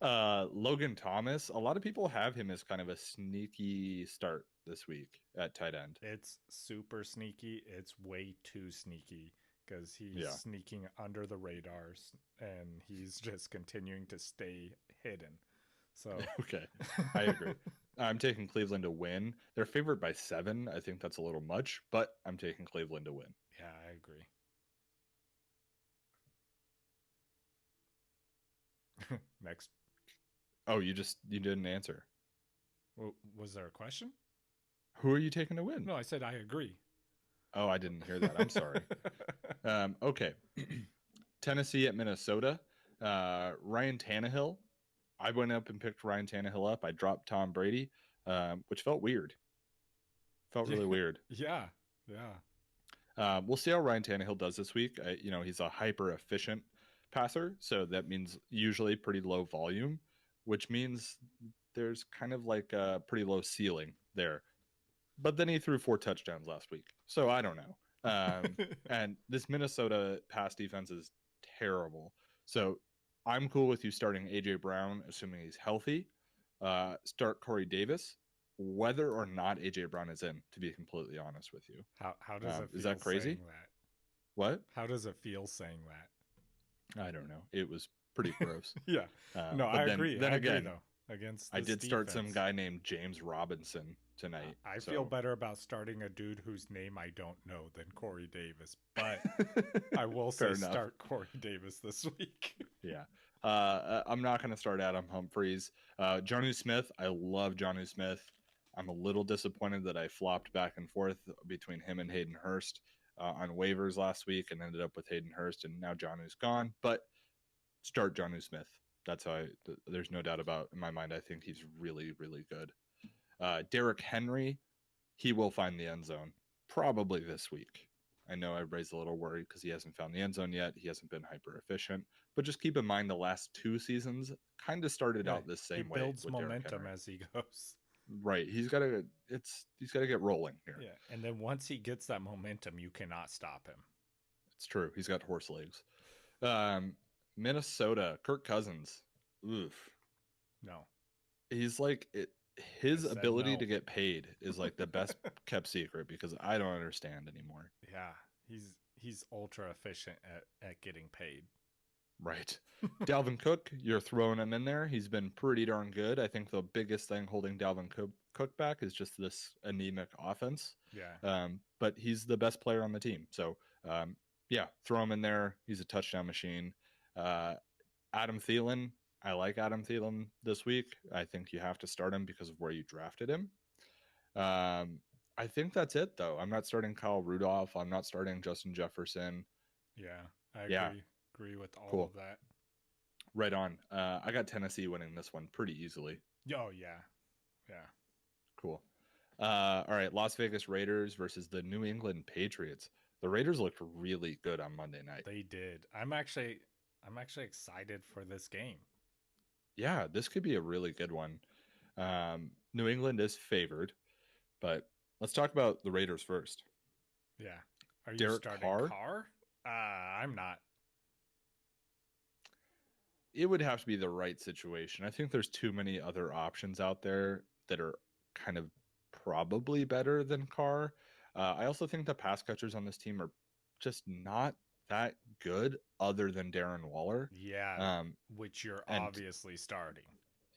Uh, Logan Thomas. A lot of people have him as kind of a sneaky start this week at tight end. It's super sneaky. It's way too sneaky because he's Yeah. sneaking under the radars and he's just continuing to stay hidden. So, Okay, I agree. I'm taking Cleveland to win. They're favored by 7. I think that's a little much, but I'm taking Cleveland to win. yeah, I agree. Next. Oh, you didn't answer. Was there a question? Who are you taking to win? No, I said I agree. Oh, I didn't hear that. I'm sorry. Okay. Tennessee at Minnesota. Ryan Tannehill. I went up and picked Ryan Tannehill up. I dropped Tom Brady, which felt weird. Felt really weird. Yeah, yeah. We'll see how Ryan Tannehill does this week. He's a hyper efficient passer, so that means usually pretty low volume, which means there's kind of like a pretty low ceiling there. But then he threw 4 touchdowns last week, so I don't know. And this Minnesota pass defense is terrible. So I'm cool with you starting AJ Brown, assuming he's healthy. Start Corey Davis, whether or not AJ Brown is in. To be completely honest with you, How does it feel is that crazy? saying that? What? How does it feel saying that? I don't know. It was pretty gross. Yeah. No, but I then, agree. Then I again, agree, though. against I this did start some defense. guy named James Robinson tonight. I feel So better about starting a dude whose name I don't know than Corey Davis, but I will fair say enough. start Corey Davis this week. Yeah. I'm not going to start Adam Humphries. Jonnu Smith, I love Jonnu Smith. I'm a little disappointed that I flopped back and forth between him and Hayden Hurst on waivers last week and ended up with Hayden Hurst, and now Jonnu's gone. But start Jonnu Smith. That's how there's no doubt about in my mind. I think he's really, really good. Derrick Henry, he will find the end zone probably this week. I know everybody's a little worried because he hasn't found the end zone yet. He hasn't been hyper efficient, but just keep in mind the last 2 seasons kind of started out the same way builds with Derrick momentum Henry. as he goes. Right, he's got to get rolling here. Yeah, and then once he gets that momentum, you cannot stop him. It's true. He's got horse legs. Minnesota, Kirk Cousins. Oof. No. He's like it. His ability no. to get paid is like the best kept secret because I don't understand anymore. Yeah, he's ultra efficient at getting paid. Right. Dalvin Cook, you're throwing him in there. He's been pretty darn good. I think the biggest thing holding Dalvin Cook back is just this anemic offense. Yeah. But he's the best player on the team. So, yeah, throw him in there. He's a touchdown machine. Adam Thielen, I like Adam Thielen this week. I think you have to start him because of where you drafted him. I think that's it, though. I'm not starting Kyle Rudolph. I'm not starting Justin Jefferson. Yeah, I agree with all of that. Right on. I got Tennessee winning this one pretty easily. Oh, yeah. Yeah. Cool. All right, Las Vegas Raiders versus the New England Patriots. The Raiders looked really good on Monday night. They did. I'm actually excited for this game. Yeah, this could be a really good one. New England is favored, but let's talk about the Raiders first. Yeah. Are you Derek starting Carr? I'm not. It would have to be the right situation. I think there's too many other options out there that are kind of probably better than Carr. I also think the pass catchers on this team are just not that good other than Darren Waller. Yeah, which you're obviously starting.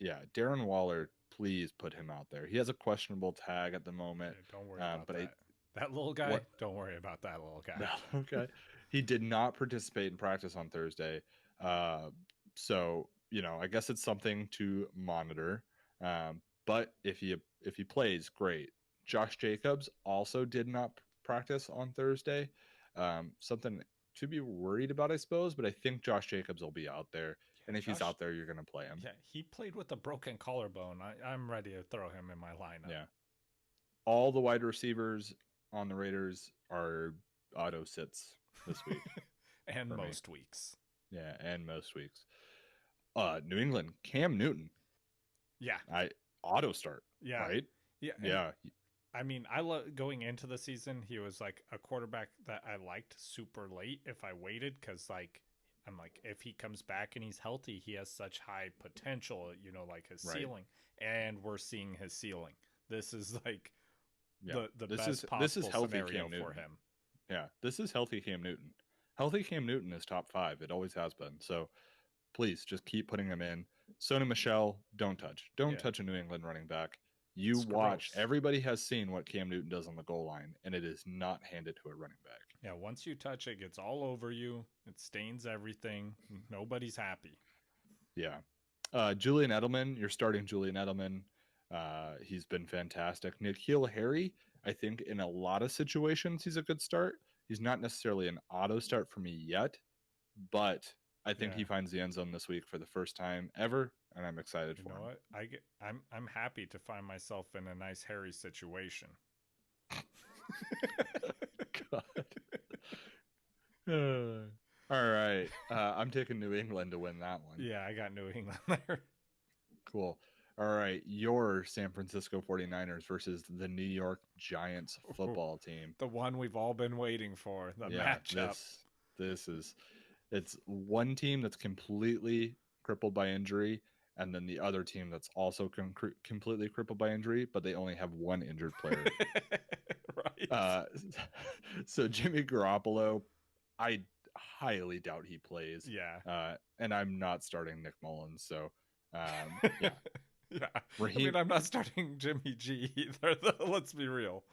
Yeah, Darren Waller, please put him out there. He has a questionable tag at the moment. Yeah, don't worry about that. That little guy, don't worry about that little guy. No, okay. He did not participate in practice on Thursday. So, I guess it's something to monitor. But if he plays, great. Josh Jacobs also did not practice on Thursday. Something to be worried about, I suppose, but I think Josh Jacobs will be out there. And if he's out there, you're going to play him. Yeah, he played with a broken collarbone. I'm ready to throw him in my lineup. Yeah. All the wide receivers on the Raiders are auto sits this week. And most weeks. Yeah, and most weeks. New England, Cam Newton. Yeah. Auto start. Yeah. Right? Yeah. Yeah. I mean, going into the season, he was like a quarterback that I liked super late if I waited because, I'm like, if he comes back and he's healthy, he has such high potential, like his ceiling. And we're seeing his ceiling. This is like the best possible scenario for him. Yeah, this is healthy Cam Newton. Healthy Cam Newton is top 5. It always has been. So please just keep putting him in. Sony Michel, don't touch. Don't touch a New England running back. You watch. Everybody has seen what Cam Newton does on the goal line, and it is not handed to a running back. Yeah, once you touch it, it gets all over you. It stains everything. Nobody's happy. Yeah. Julian Edelman, you're starting Julian Edelman. He's been fantastic. N'Keal Harry, I think in a lot of situations, he's a good start. He's not necessarily an auto start for me yet, but I think he finds the end zone this week for the first time ever, and I'm excited for him. You know what? I'm happy to find myself in a nice Harry situation. God. All right. I'm taking New England to win that one. Yeah, I got New England there. Cool. All right. Your San Francisco 49ers versus the New York Giants football team. The one we've all been waiting for. The matchup. It's one team that's completely crippled by injury, and then the other team that's also completely crippled by injury, but they only have one injured player. Right. So Jimmy Garoppolo, I highly doubt he plays. Yeah. And I'm not starting Nick Mullins. So, yeah. Yeah. I Raheem, mean, I'm not starting Jimmy G either, though. Let's be real.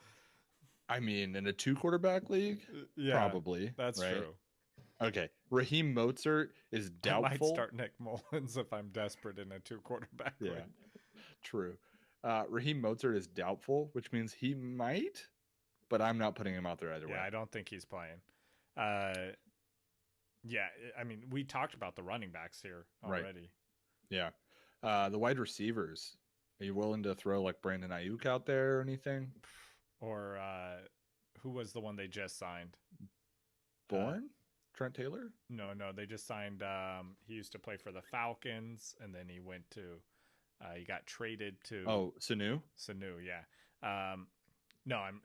I mean, in a 2 quarterback league, Yeah, probably, that's right? true. Okay. Raheem Mozart is I might doubtful. start Nick Mullins if I'm desperate in a 2 quarterback Yeah, league. true. Raheem Mozart is doubtful, which means he might, but I'm not putting him out there either Yeah, way. I don't think he's playing. Uh, yeah, I mean, we talked about the running backs here Right. already. Yeah. The wide receivers. Are you willing to throw like Brandon Ayuk out there or anything? Or who was the one they just signed? Bourne? Trent Taylor? No, they just signed. He used to play for the Falcons, and then he went to. He got traded to Oh, Sanu? Sanu. Yeah. No, I'm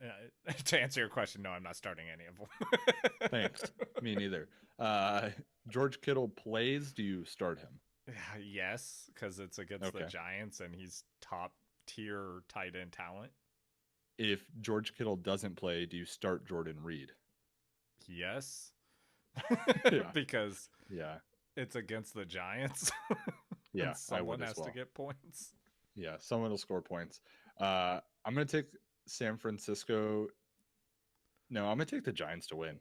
to answer your question. No, I'm not starting any of them. Thanks. Me neither. George Kittle plays. Do you start him? Yes, because it's against the Okay. Giants, and he's top tier tight end talent. If George Kittle doesn't play, do you start Jordan Reed? Yes, Yeah. because Yeah. it's against the Giants, Yeah. and I someone would as has well. to get points. Yeah. Someone will score points. I'm going to take San Francisco. No, I'm going to take the Giants to win.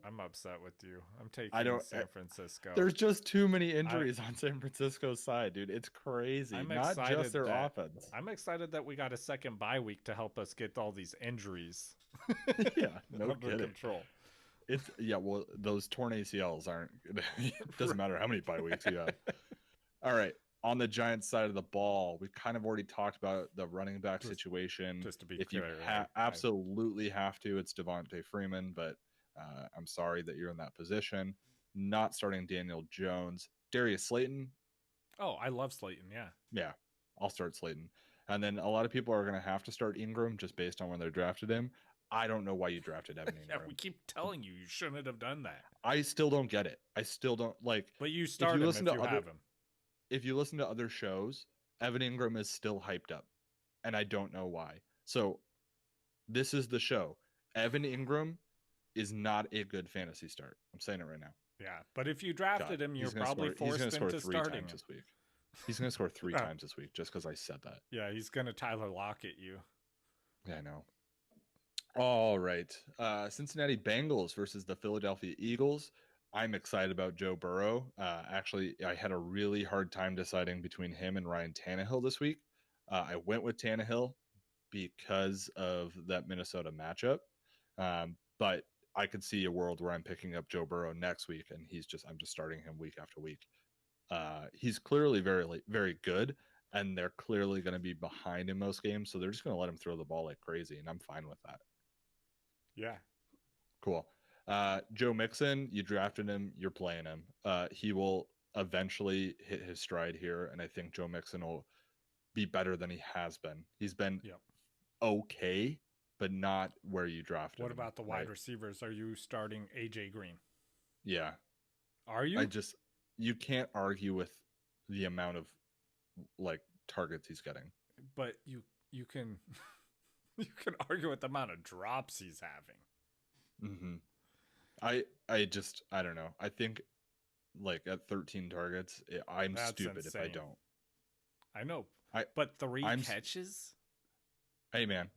I'm upset with you. I'm taking I don't. San Francisco. There's just too many injuries on San Francisco's side, dude. It's crazy. I'm Not excited just their that- offense. I'm excited that we got a second bye week to help us get all these injuries Yeah, no under kidding. control. It's well, those torn ACLs aren't. It doesn't matter how many bye weeks you have. All right, on the Giants side of the ball, we kind of already talked about the running back situation. Just to be If clear, you absolutely have to, it's Devontae Freeman, but I'm sorry that you're in that position. Not starting Daniel Jones, Darius Slayton. Oh, I love Slayton. Yeah, I'll start Slayton. And then a lot of people are going to have to start Ingram just based on when they're drafted him. I don't know why you drafted Evan Yeah, Ingram. we keep telling you shouldn't have done that. I still don't get it. I still don't like. But you start him if you have him. If you listen to other shows, Evan Ingram is still hyped up, and I don't know why. So this is the show. Evan Ingram is not a good fantasy start. I'm saying it right now. Yeah, but if you drafted him, you're probably forced into starting him. This week. He's going to score 3 times this week just because I said that. Yeah, he's going to Tyler Lockett you. Yeah, I know. All right. Cincinnati Bengals versus the Philadelphia Eagles. I'm excited about Joe Burrow. Actually, I had a really hard time deciding between him and Ryan Tannehill this week. I went with Tannehill because of that Minnesota matchup. But I could see a world where I'm picking up Joe Burrow next week, and I'm just starting him week after week. He's clearly very, very good, and they're clearly going to be behind in most games, so they're just going to let him throw the ball like crazy, and I'm fine with that. Yeah. Cool. Joe Mixon, you drafted him, you're playing him. He will eventually hit his stride here, and I think Joe Mixon will be better than he has been. He's been okay, but not where you drafted him. What about the wide receivers? Are you starting AJ Green? Yeah. Are you? You can't argue with the amount of like targets he's getting. But you can you can argue with the amount of drops he's having. Mm-hmm. I don't know. I think like at 13 targets, I'm stupid if I don't. I know. But 3 catches? Hey, man.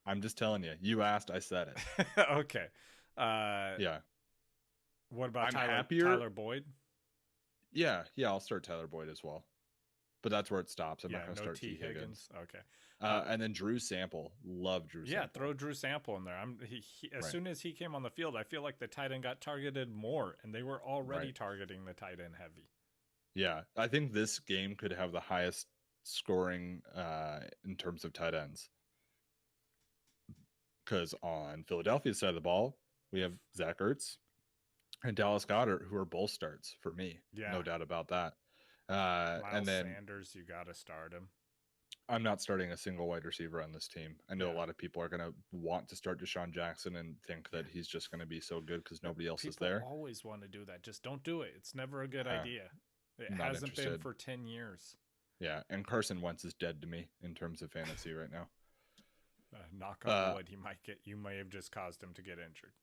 I'm just telling you. You asked, I said it. Okay. Yeah. What about Tyler Boyd? Yeah, I'll start Tyler Boyd as well. But that's where it stops. I'm not going to start T. Higgins. Okay. And then Drew Sample. Love Drew Sample. Yeah, throw Drew Sample in there. As soon as he came on the field, I feel like the tight end got targeted more, and they were already targeting the tight end heavy. Yeah, I think this game could have the highest scoring in terms of tight ends. Because on Philadelphia's side of the ball, we have Zach Ertz and Dallas Goedert, who are both starts for me. Yeah. No doubt about that. Miles Sanders, you got to start him. I'm not starting a single wide receiver on this team. I know a lot of people are going to want to start Deshaun Jackson and think that he's just going to be so good because nobody else is there. People always want to do that. Just don't do it. It's never a good idea. It hasn't been for 10 years. Yeah, and Carson Wentz is dead to me in terms of fantasy right now. Knock on wood, you may have just caused him to get injured.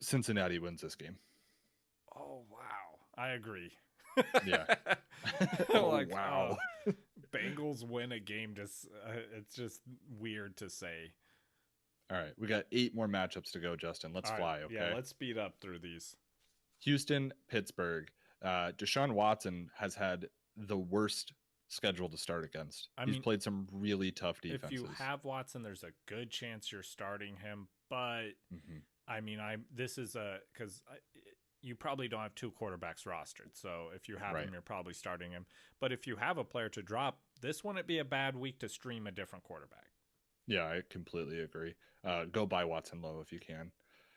Cincinnati wins this game. Oh, wow. I agree. Yeah. Wow. Bengals win a game, just it's just weird to say. All right, we got 8 more matchups to go, Justin. Let's All right, fly, yeah, okay? let's speed up through these. Houston, Pittsburgh. Deshaun Watson has had the worst schedule to start against. He's played some really tough defenses. If you have Watson, there's a good chance you're starting him. But I mean, this is because you probably don't have 2 quarterbacks rostered. So if you have him, you're probably starting him. But if you have a player to drop, this wouldn't be a bad week to stream a different quarterback. Yeah, I completely agree. Go buy Watson low if you can.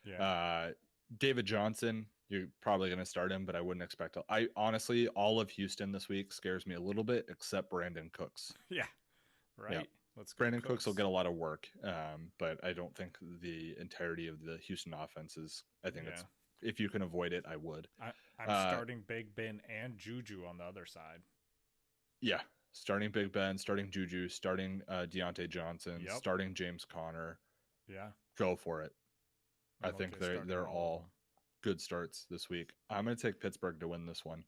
Yeah. David Johnson, you're probably going to start him, but I wouldn't expect to. I honestly, all of Houston this week scares me a little bit, except Brandon Cooks. Yeah. Right. Yeah. Let's go. Brandon Cooks will get a lot of work, but I don't think the entirety of the Houston offense is. I think it's, if you can avoid it, I would. I'm starting Big Ben and Juju on the other side. Yeah. Starting Big Ben, starting Juju, starting Deontay Johnson, starting James Conner. Yeah. Go for it. I think they're all good starts this week. I'm going to take Pittsburgh to win this one.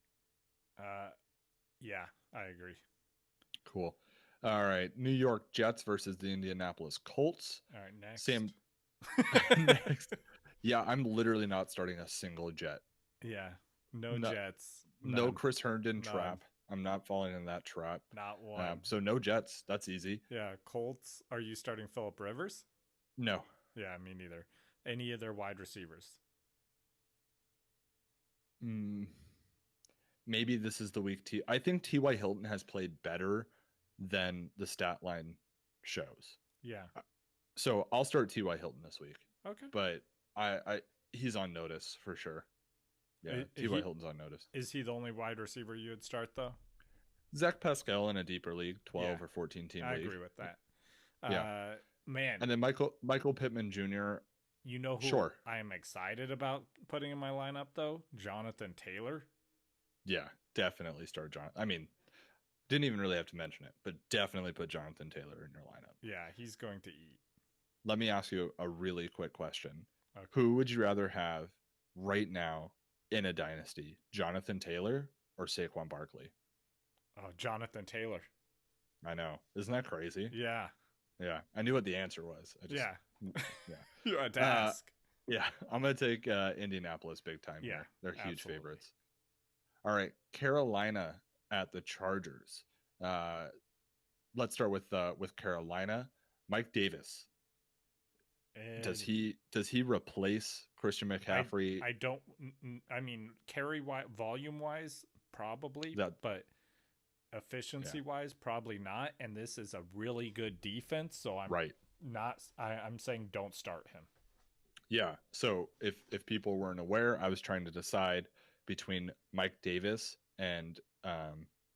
Yeah, I agree. Cool. All right. New York Jets versus the Indianapolis Colts. All right, next. Sam. Next. Yeah, I'm literally not starting a single Jet. Yeah. No Jets. No Chris Herndon trap. I'm not falling in that trap. Not one. So no Jets. That's easy. Yeah. Colts. Are you starting Phillip Rivers? No. Yeah, me neither. Any of their wide receivers? Maybe this is the week. I think T.Y. Hilton has played better than the stat line shows. Yeah. So I'll start T.Y. Hilton this week. Okay. But he's on notice for sure. Yeah, T.Y. Hilton's on notice. Is he the only wide receiver you would start, though? Zach Pascal in a deeper league, 12 or 14 team league. I agree with that. Yeah. Man. And then Michael Pittman Jr. You know who I am excited about putting in my lineup, though? Jonathan Taylor. Yeah, definitely start Jonathan. I mean, didn't even really have to mention it, but definitely put Jonathan Taylor in your lineup. Yeah, he's going to eat. Let me ask you a really quick question. Okay. Who would you rather have right now in a dynasty, Jonathan Taylor or Saquon Barkley? Oh, Jonathan Taylor. I know. Isn't that crazy? Yeah. Yeah. I knew what the answer was. Yeah. You had to ask. Yeah. I'm going to take Indianapolis big time. Yeah. Here. They're huge favorites. All right. Carolina at the Chargers. Let's start with Carolina. Mike Davis. And does he replace Christian McCaffrey? I mean, volume wise, probably, but efficiency wise, probably not. And this is a really good defense, so I'm saying don't start him. Yeah. So if people weren't aware, I was trying to decide between Mike Davis and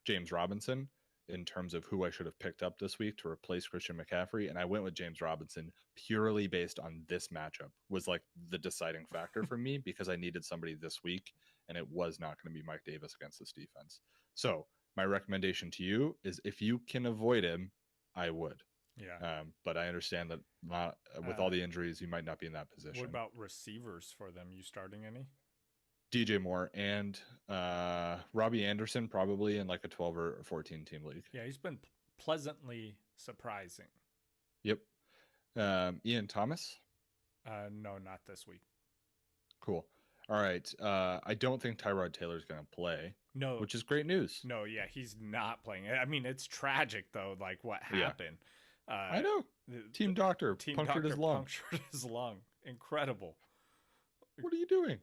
James Robinson in terms of who I should have picked up this week to replace Christian McCaffrey. And I went with James Robinson purely based on this matchup was like the deciding factor for me because I needed somebody this week and it was not going to be Mike Davis against this defense. So my recommendation to you is if you can avoid him, I would. Yeah. But I understand that not with all the injuries, you might not be in that position. What about receivers for them? You starting any? DJ Moore and Robbie Anderson probably in like a 12 or 14 team league. Yeah, he's been pleasantly surprising. Yep. Ian Thomas? No, not this week. Cool. All right. I don't think Tyrod Taylor's going to play. No. Which is great news. No, yeah, he's not playing. I mean, it's tragic, though, like what happened. Yeah. I know. Team doctor punctured his lung. Punctured his lung. Incredible. What are you doing?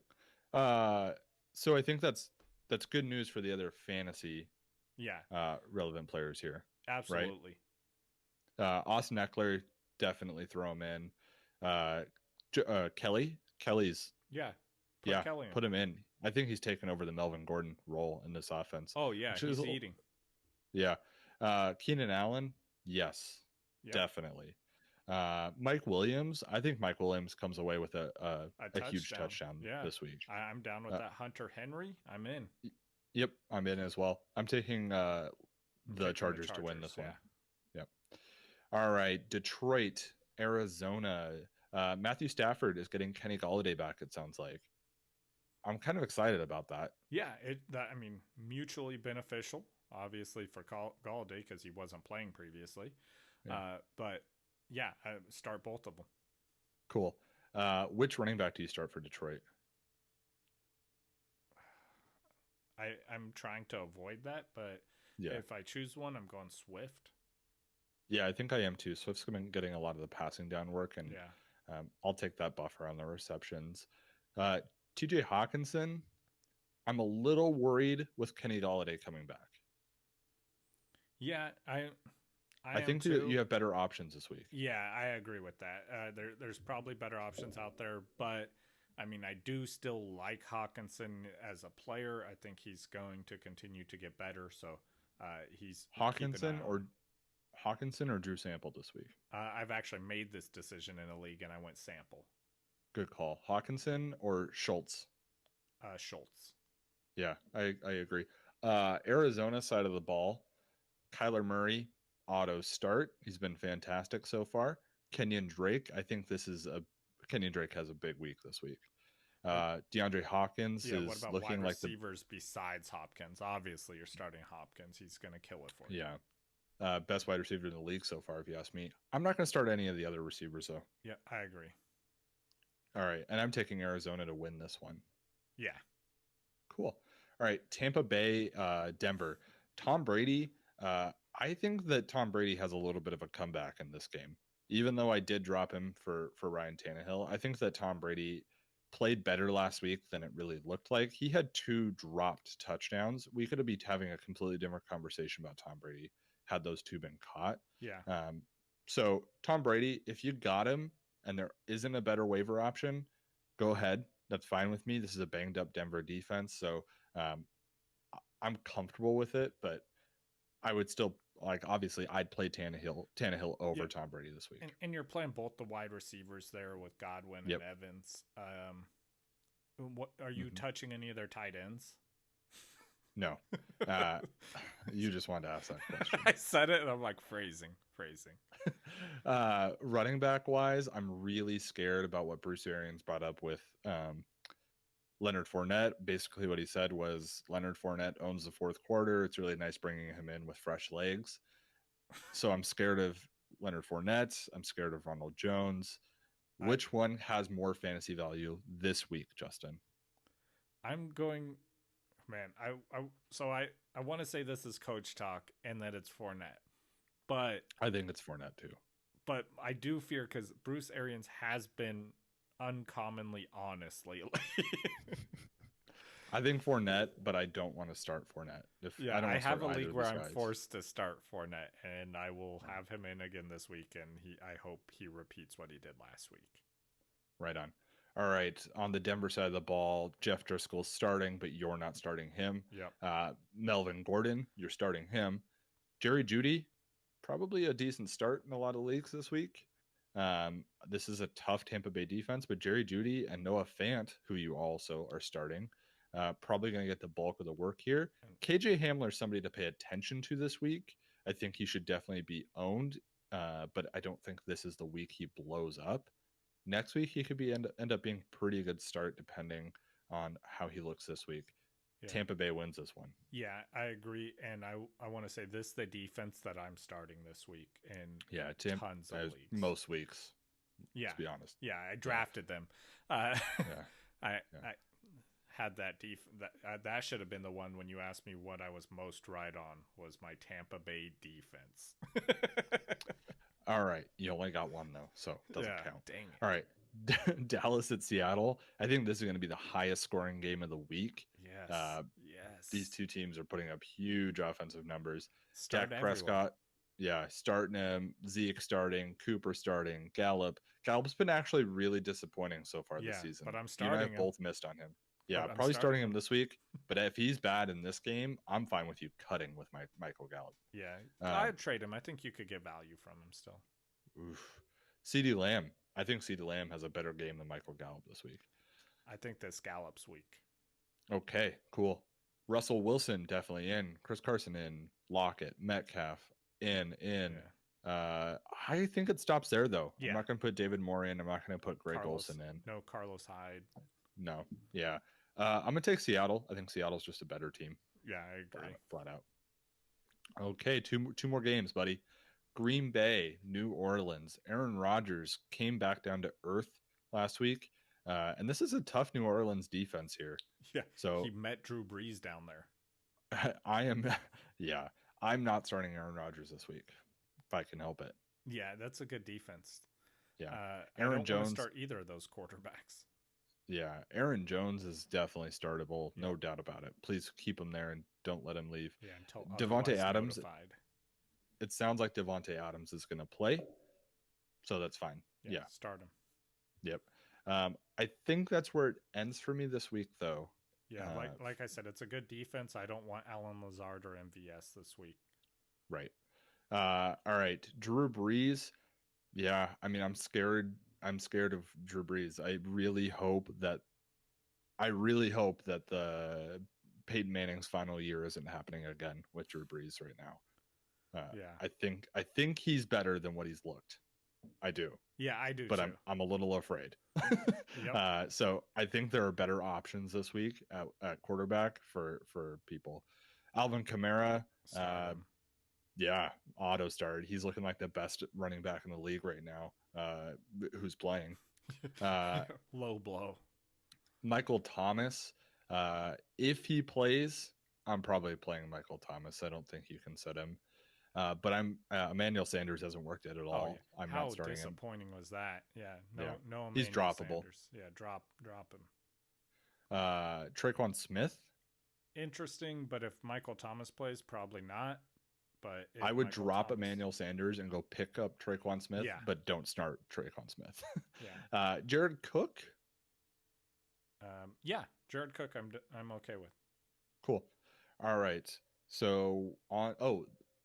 So I think that's good news for the other fantasy relevant players here. Absolutely. Right? Austin Eckler, definitely throw him in. Kelly's put him in. I think he's taken over the Melvin Gordon role in this offense. Oh yeah, he's eating. Yeah. Keenan Allen, yes, definitely. Mike Williams, I think Mike Williams comes away with a huge touchdown this week. I'm down with that. Hunter Henry, I'm in. Yep, I'm in as well. I'm taking the Chargers to win this one. Yep. All right, Detroit, Arizona. Matthew Stafford is getting Kenny Golladay back, it sounds like. I'm kind of excited about that. Yeah, I mean, mutually beneficial. obviously for Galladay because he wasn't playing previously. Yeah. But yeah, start both of them. Cool. Which running back do you start for Detroit? I'm trying to avoid that, but Yeah. if I choose one, I'm going Swift. Yeah, I think I am too. Swift's been getting a lot of the passing down work, and Yeah. I'll take that buffer on the receptions. Uh, TJ Hawkinson, I'm a little worried with Kenny Galladay coming back. Yeah, I I am think that too. you have better options this week. Yeah, I agree with that. There's probably better options out there, but I mean, I do still like Hawkinson as a player. I think he's going to continue to get better. So he's keep an eye Hawkinson on or him. Hawkinson or Drew Sample this week? I've actually made this decision in a league, and I went Sample. Good call. Hawkinson or Schultz? Schultz. Yeah, I agree. Arizona side of the ball, Kyler Murray, auto start. He's been fantastic so far. Kenyon Drake, I think Kenyon Drake has a big week this week. DeAndre Hopkins Yeah, what is about wide looking like receivers besides Hopkins? Obviously, you're starting Hopkins. He's going to kill it for you. best wide receiver in the league so far, if you ask me. I'm not going to start any of the other receivers though. Yeah, I agree. All right, and I'm taking Arizona to win this one. Yeah. Cool. All right, Tampa Bay, Denver. Tom Brady. I think that Tom Brady has a little bit of a comeback in this game. Even though I did drop him for Ryan Tannehill, I think that Tom Brady played better last week than it really looked like. He had 2 dropped touchdowns. We could have been having a completely different conversation about Tom Brady had those 2 been caught. Yeah. So Tom Brady, if you got him and there isn't a better waiver option, go ahead. That's fine with me. This is a banged up Denver defense, so I'm comfortable with it. But I would still obviously I'd play Tannehill over Tom Brady this week. And you're playing both the wide receivers there with Godwin and Evans. What are you touching any of their tight ends? No. You just wanted to ask that question. I said it and I'm like phrasing. Running back wise, I'm really scared about what Bruce Arians brought up with Leonard Fournette. Basically what he said was Leonard Fournette owns the fourth quarter. It's really nice bringing him in with fresh legs. So I'm scared of Leonard Fournette. I'm scared of Ronald Jones. Which one has more fantasy value this week, Justin? I'm going, man. I want to say this is coach talk and that it's Fournette, but I think it's Fournette too. But I do fear because Bruce Arians has been uncommonly honest lately. I think Fournette, but I don't want to start Fournette. I have a league where I'm forced to start Fournette, and I will have him in again this week, and I hope he repeats what he did last week. Right on. All right, on the Denver side of the ball, Jeff Driscoll's starting, but you're not starting him. Yep. Melvin Gordon, you're starting him. Jerry Jeudy, probably a decent start in a lot of leagues this week. This is a tough Tampa Bay defense, but Jerry Jeudy and Noah Fant, who you also are starting, probably going to get the bulk of the work here. KJ Hamler is somebody to pay attention to this week. I think he should definitely be owned, but I don't think this is the week he blows up. Next week, he could end up being a pretty good start depending on how he looks this week. Yeah. Tampa Bay wins this one. Yeah, I agree. And I want to say this is the defense that I'm starting this week in tons of leagues. Most weeks. Yeah. To be honest. Yeah, I drafted them. I had that that should have been the one when you asked me what I was most right on was my Tampa Bay defense. All right. You only got one though, so it doesn't count. Dang it. All right. Dallas at Seattle. I think this is going to be the highest scoring game of the week. Yes. These two teams are putting up huge offensive numbers. Dak Prescott, starting him. Zeke starting. Cooper starting. Gallup's been actually really disappointing so far this season. But I'm starting you and I him. both missed on him. Yeah, probably starting him this week. But if he's bad in this game, I'm fine with you cutting with Michael Gallup. Yeah, I'd trade him. I think you could get value from him still. Oof. CeeDee Lamb. I think CeeDee Lamb has a better game than Michael Gallup this week. I think this Gallup's week. Okay, cool. Russell Wilson definitely in. Chris Carson in. Lockett, Metcalf in. Yeah. I think it stops there though. Yeah. I'm not going to put David Moore in. I'm not going to put Greg Olsen in. No Carlos Hyde. No. Yeah. I'm going to take Seattle. I think Seattle's just a better team. Yeah, I agree. Flat out. Okay, two more games, buddy. Green Bay, New Orleans. Aaron Rodgers came back down to earth last week, and this is a tough New Orleans defense here. Yeah, he So met Drew Brees down there. I am, yeah, I'm not starting Aaron Rodgers this week if I can help it. Yeah, that's a good defense. Yeah, I Aaron don't want to Jones. start either of those quarterbacks. Yeah, Aaron Jones is definitely startable, Yep. no doubt about it. Please keep him there and don't let him leave. Yeah, until Devonte otherwise Adams. notified. It sounds like Devonte Adams is going to play, so that's fine. Yeah. Start him. Yep. I think that's where it ends for me this week, though. Yeah, like I said, it's a good defense. I don't want Alan Lazard or MVS this week. Right. All right. Drew Brees. Yeah, I mean, I'm scared. I'm scared of Drew Brees. I really hope that the Peyton Manning's final year isn't happening again with Drew Brees right now. Yeah. I think he's better than what he's looked. I do. Yeah, I do but too. I'm a little afraid. Yep. So I think there are better options this week at quarterback for people. Alvin Kamara, yeah, auto start. He's looking like the best running back in the league right now. Who's playing? Low blow. Michael Thomas. If he plays, I'm probably playing Michael Thomas. I don't think you can set him. But I'm Emmanuel Sanders hasn't worked it at all. Yeah. I'm How not starting disappointing was that? Yeah, no, Yeah. no. Emmanuel He's droppable. Sanders. Yeah, drop him. Traquan Smith. Interesting, but if Michael Thomas plays, probably not. But I would Michael drop Thomas... Emmanuel Sanders and go pick up Traquan Smith, yeah. but don't start Traquan Smith. Yeah. Jared Cook. Yeah, Jared Cook. I'm okay with. Cool. All right. So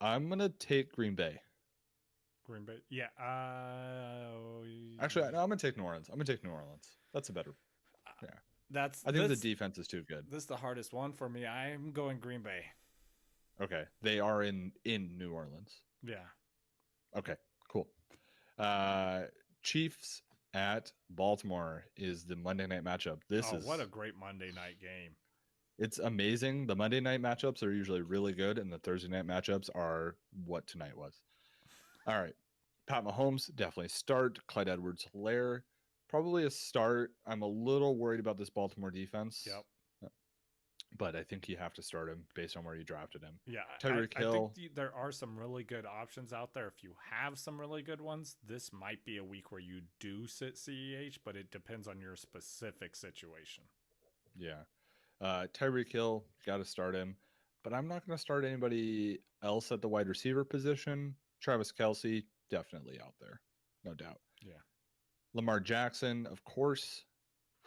I'm gonna take Green Bay. Green Bay. Yeah. Actually, no, I'm gonna take New Orleans. That's a better. Yeah. I think the defense is too good. This is the hardest one for me. I'm going Green Bay. Okay. They are in New Orleans. Yeah. Okay. Cool. Chiefs at Baltimore is the Monday night matchup. What a great Monday night game. It's amazing. The Monday night matchups are usually really good, and the Thursday night matchups are what tonight was. All right. Pat Mahomes, definitely start. Clyde Edwards-Helaire, probably a start. I'm a little worried about this Baltimore defense. Yep. But I think you have to start him based on where you drafted him. Yeah. Tyreek Hill. I think there are some really good options out there. If you have some really good ones, this might be a week where you do sit CEH, but it depends on your specific situation. Yeah. Tyreek Hill, got to start him. But I'm not going to start anybody else at the wide receiver position. Travis Kelce, definitely out there. No doubt. Yeah. Lamar Jackson, of course.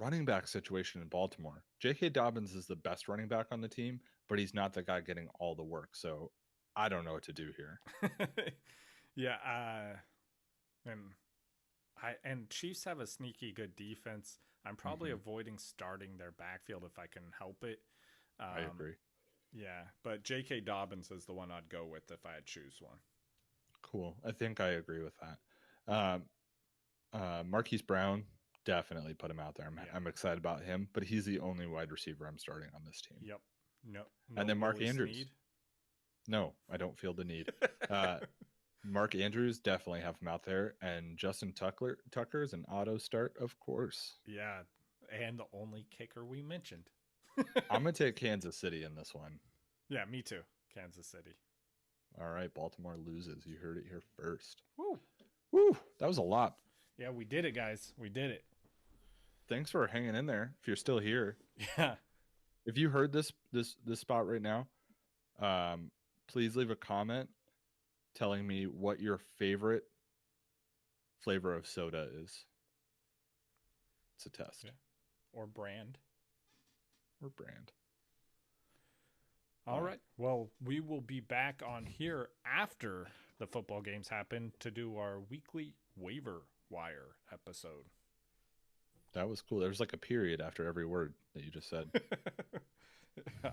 Running back situation in Baltimore. J.K. Dobbins is the best running back on the team, but he's not the guy getting all the work. So I don't know what to do here. Yeah. And Chiefs have a sneaky good defense. I'm probably avoiding starting their backfield if I can help it. I agree. Yeah, but J.K. Dobbins is the one I'd go with if I had to choose one. Cool. I think I agree with that. Marquise Brown, definitely put him out there. I'm excited about him, but he's the only wide receiver I'm starting on this team. Yep. No and then Mark Andrews. Need? No, I don't feel the need. Mark Andrews, definitely have him out there. And Justin Tucker's an auto start, of course. Yeah, and the only kicker we mentioned. I'm going to take Kansas City in this one. Yeah, me too. Kansas City. All right, Baltimore loses. You heard it here first. Woo. Woo, that was a lot. Yeah, we did it, guys. We did it. Thanks for hanging in there. If you're still here. Yeah. If you heard this spot right now, please leave a comment telling me what your favorite flavor of soda is. It's a test. Yeah. Or brand. All right. Well, we will be back on here after the football games happen to do our weekly waiver wire episode. That was cool. There's like a period after every word that you just said. Yeah.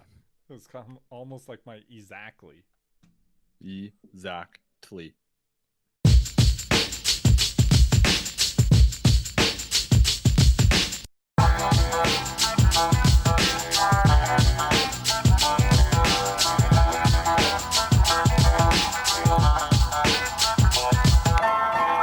It was almost like my exactly. Exactly.